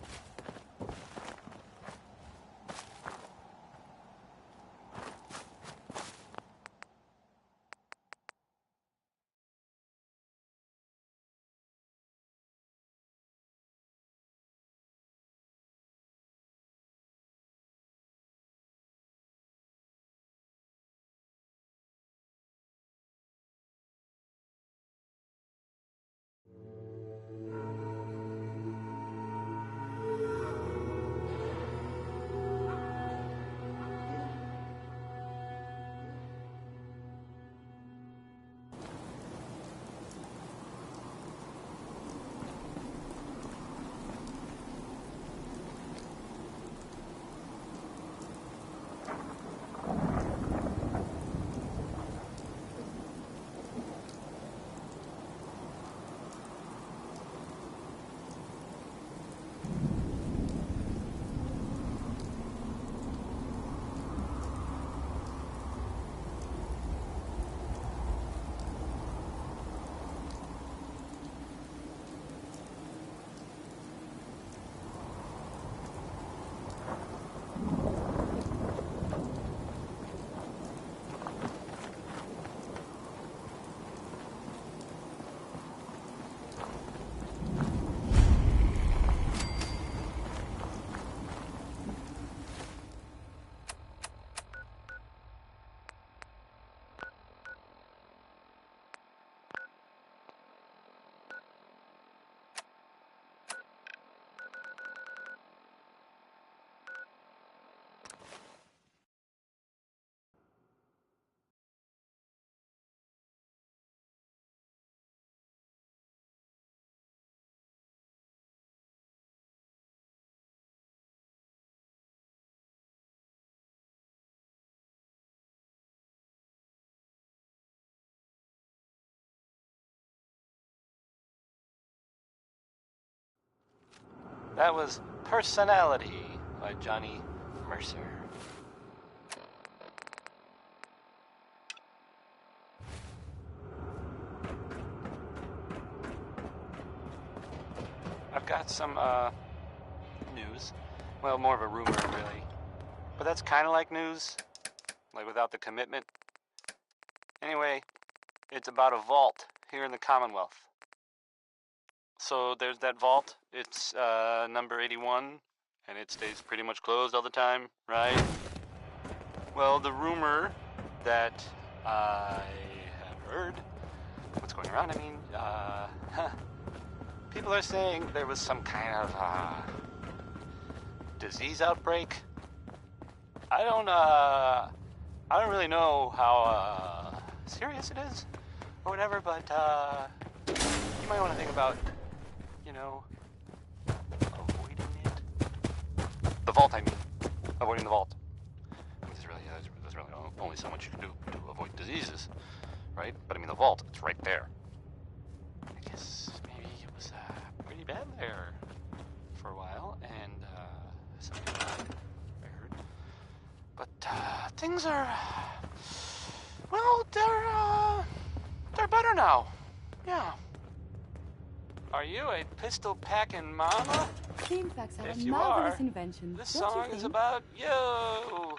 That was Personality by Johnny Mercer. I've got some, news. Well, more of a rumor, really. But that's kind of like news. Like, without the commitment. Anyway, it's about a vault here in the Commonwealth. So there's that vault. It's number 81, and it stays pretty much closed all the time, right? Well, the rumor that I have heard, what's going around, I mean, people are saying there was some kind of disease outbreak. I don't really know how serious it is or whatever, but you might want to think about, you know, avoiding it. The vault, I mean. Avoiding the vault. I mean, there's really only so much you can do to avoid diseases, right? But I mean, the vault, it's right there. I guess maybe it was pretty bad there for a while, and some people died, I heard. But things are, well, they're better now. Yeah. Are you a pistol-packing mama? Steam packs are If a you marvelous are, invention. this don't you song is think? about you.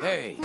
Hey!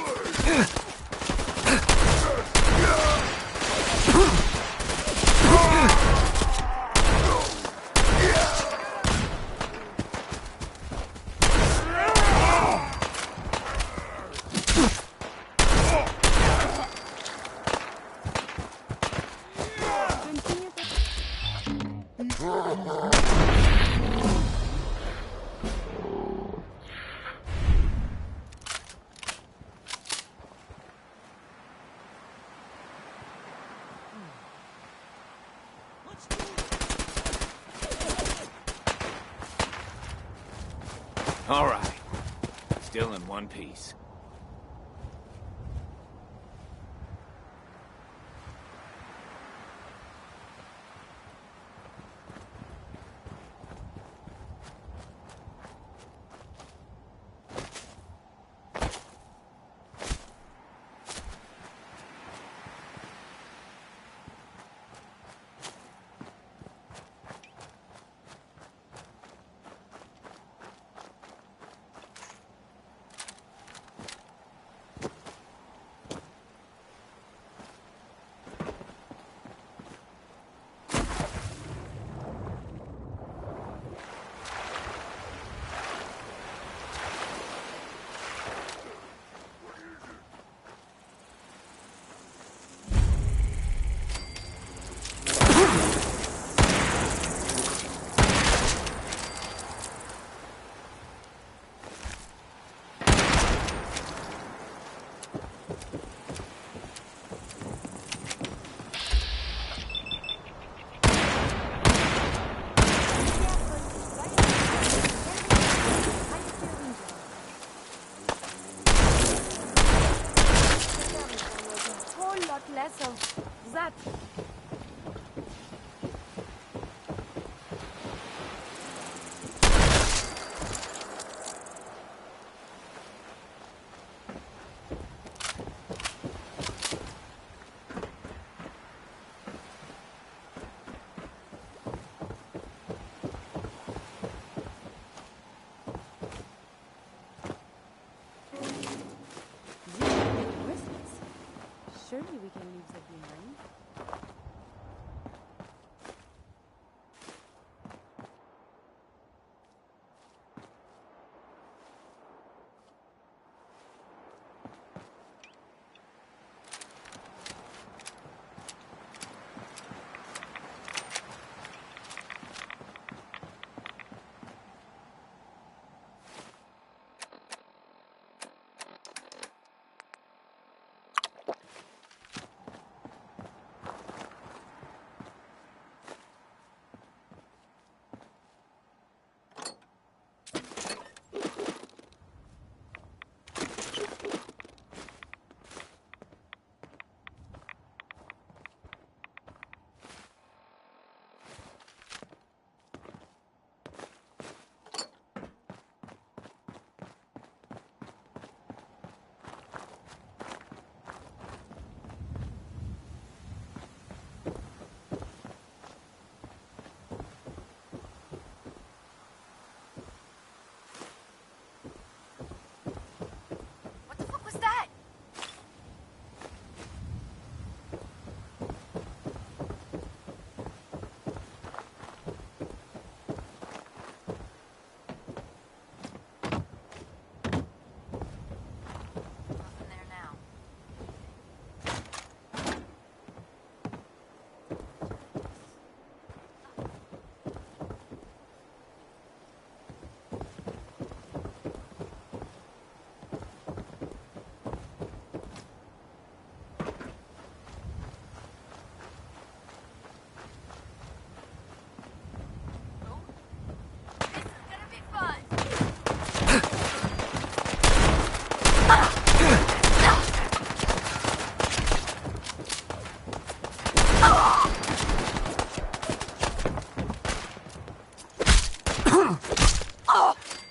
All right. Still in one piece. less of that. Surely we can leave that behind.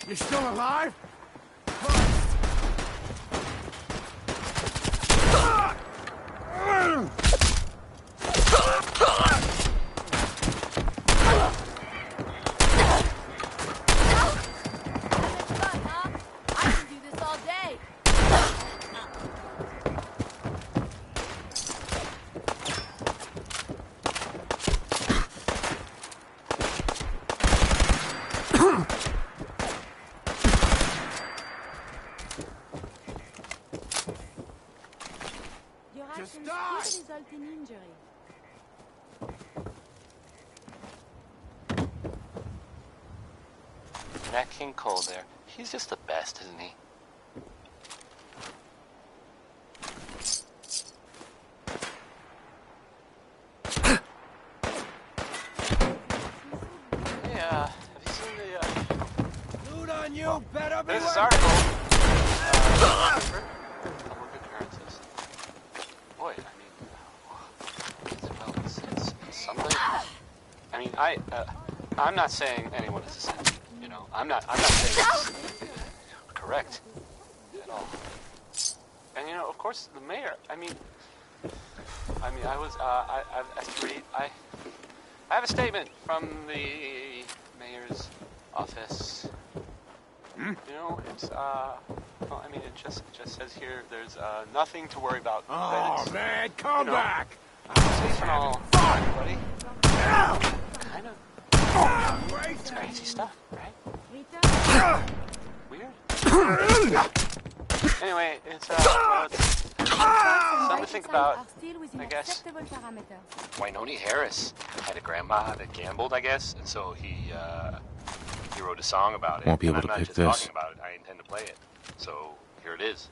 You still alive? Result in injury. That King Cole there, he's just the best, isn't he? Yeah, have you seen the, Loot on you, better be there's this waiting. article. Public appearances. Boy, I mean, it's something. I mean, I'm not saying anyone is a sin. You know, I'm not saying it's correct at all. And you know, of course, the mayor. I mean, I was. I have to read. I have a statement from the mayor's office. You know, it's well, I mean, it just says here there's nothing to worry about. Oh man, come back! Safe and all, everybody. Kind of. It's crazy stuff, right? Weird. Anyway, it's something to think about, I guess. Wynoni Harris had a grandma that gambled, I guess, and so he wrote a song about it. Won't be able to I'm not pick just this. talking about it, I intend to play it. So here it is.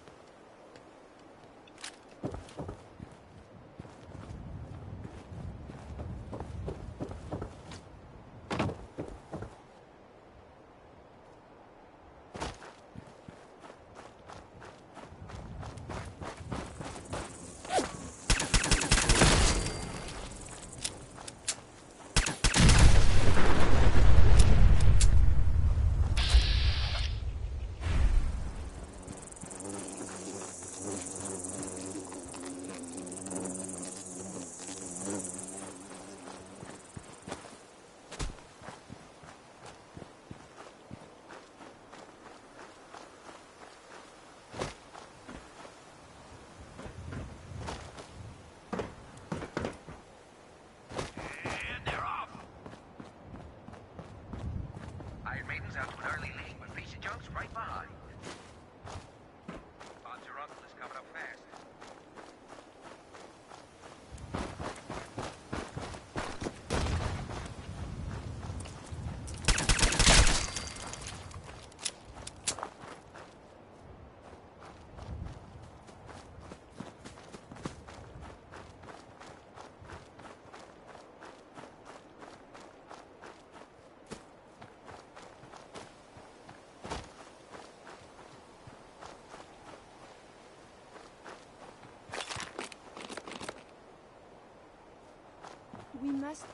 must...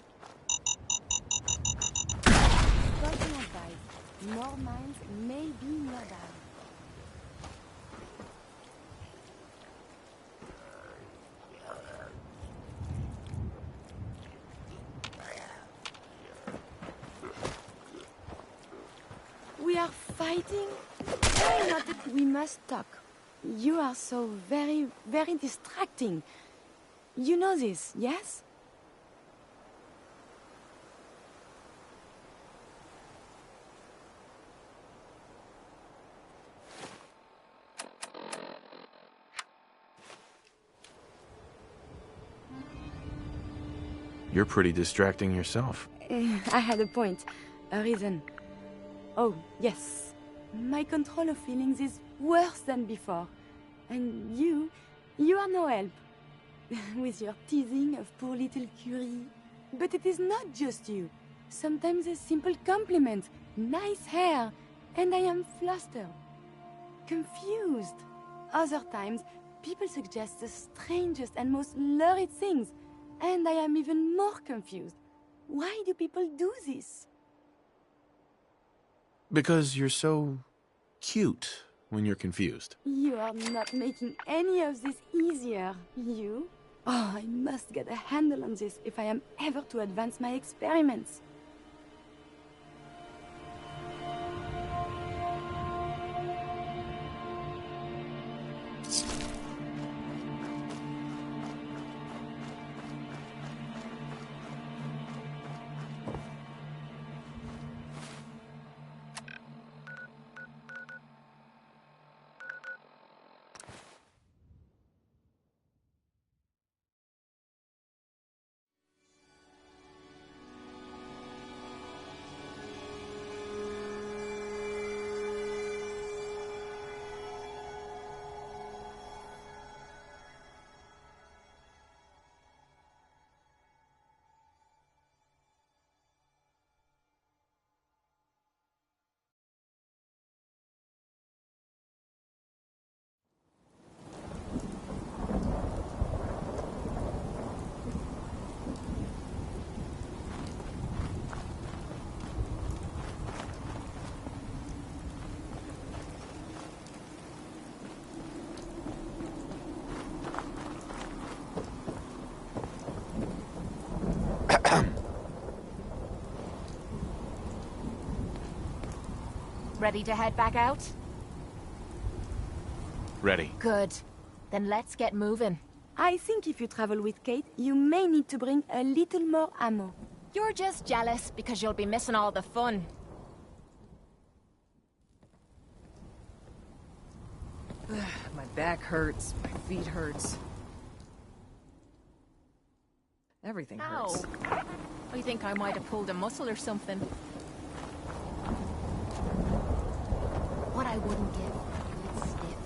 Spoken advice. More mines may be nearby. We are fighting? Why not? We must talk. You are so very, very distracting. You know this, yes? You're pretty distracting yourself. I had a point. A reason. Oh, yes. My control of feelings is worse than before. And you are no help. With your teasing of poor little Curie. But it is not just you. Sometimes a simple compliment. Nice hair. And I am flustered. Confused. Other times, people suggest the strangest and most lurid things. And I am even more confused. Why do people do this? Because you're so cute when you're confused. You are not making any of this easier, you? Oh, I must get a handle on this if I am ever to advance my experiments. Ready to head back out? Ready. Good. Then let's get moving. I think if you travel with Kate, you may need to bring a little more ammo. You're just jealous because you'll be missing all the fun. My back hurts. My feet hurts. Everything hurts. Ow. I think I might have pulled a muscle or something. What I wouldn't give a good stiff.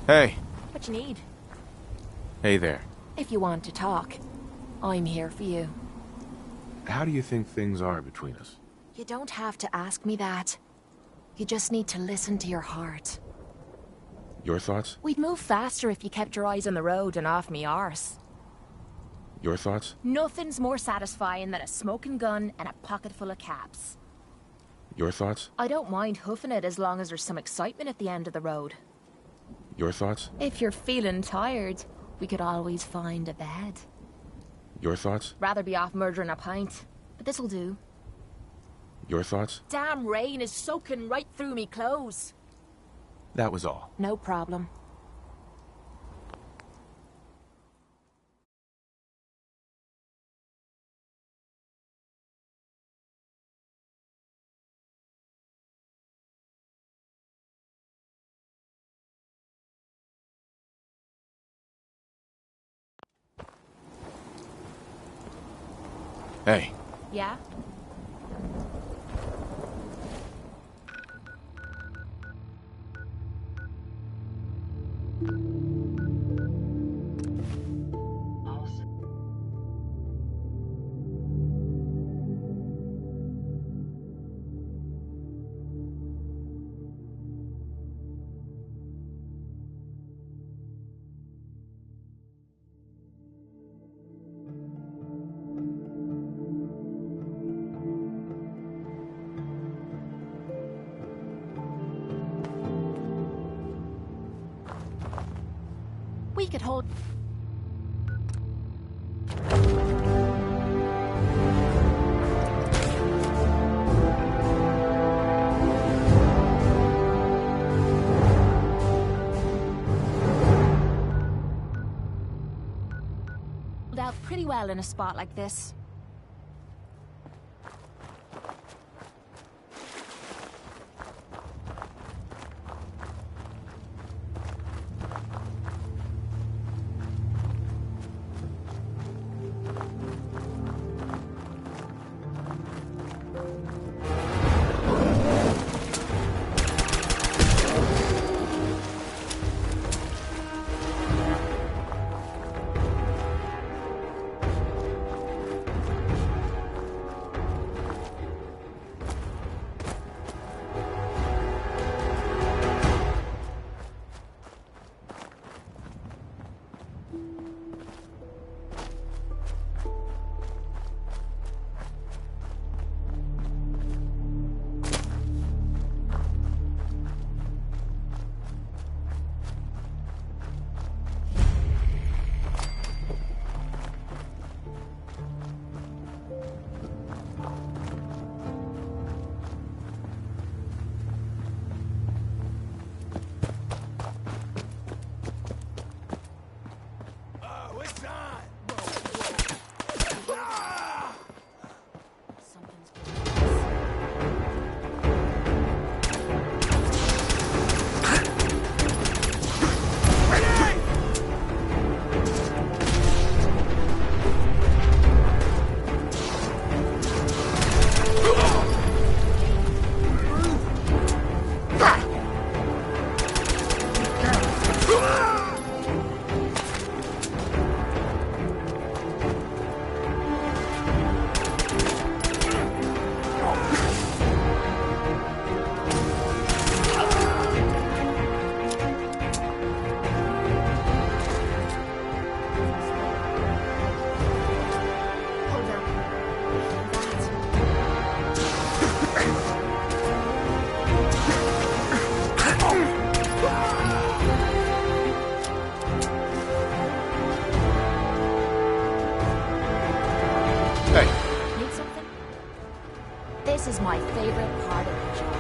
Hey. What you need? Hey there. If you want to talk, I'm here for you. How do you think things are between us? You don't have to ask me that. You just need to listen to your heart. Your thoughts? We'd move faster if you kept your eyes on the road and off me arse. Your thoughts? Nothing's more satisfying than a smoking gun and a pocket full of caps. Your thoughts? I don't mind hoofing it as long as there's some excitement at the end of the road. Your thoughts? If you're feeling tired, we could always find a bed. Your thoughts? Rather be off murdering a pint, but this'll do. Your thoughts? Damn rain is soaking right through me clothes. That was all. No problem. Hey. Yeah? We could hold... out pretty well in a spot like this. This is my favorite part of the job.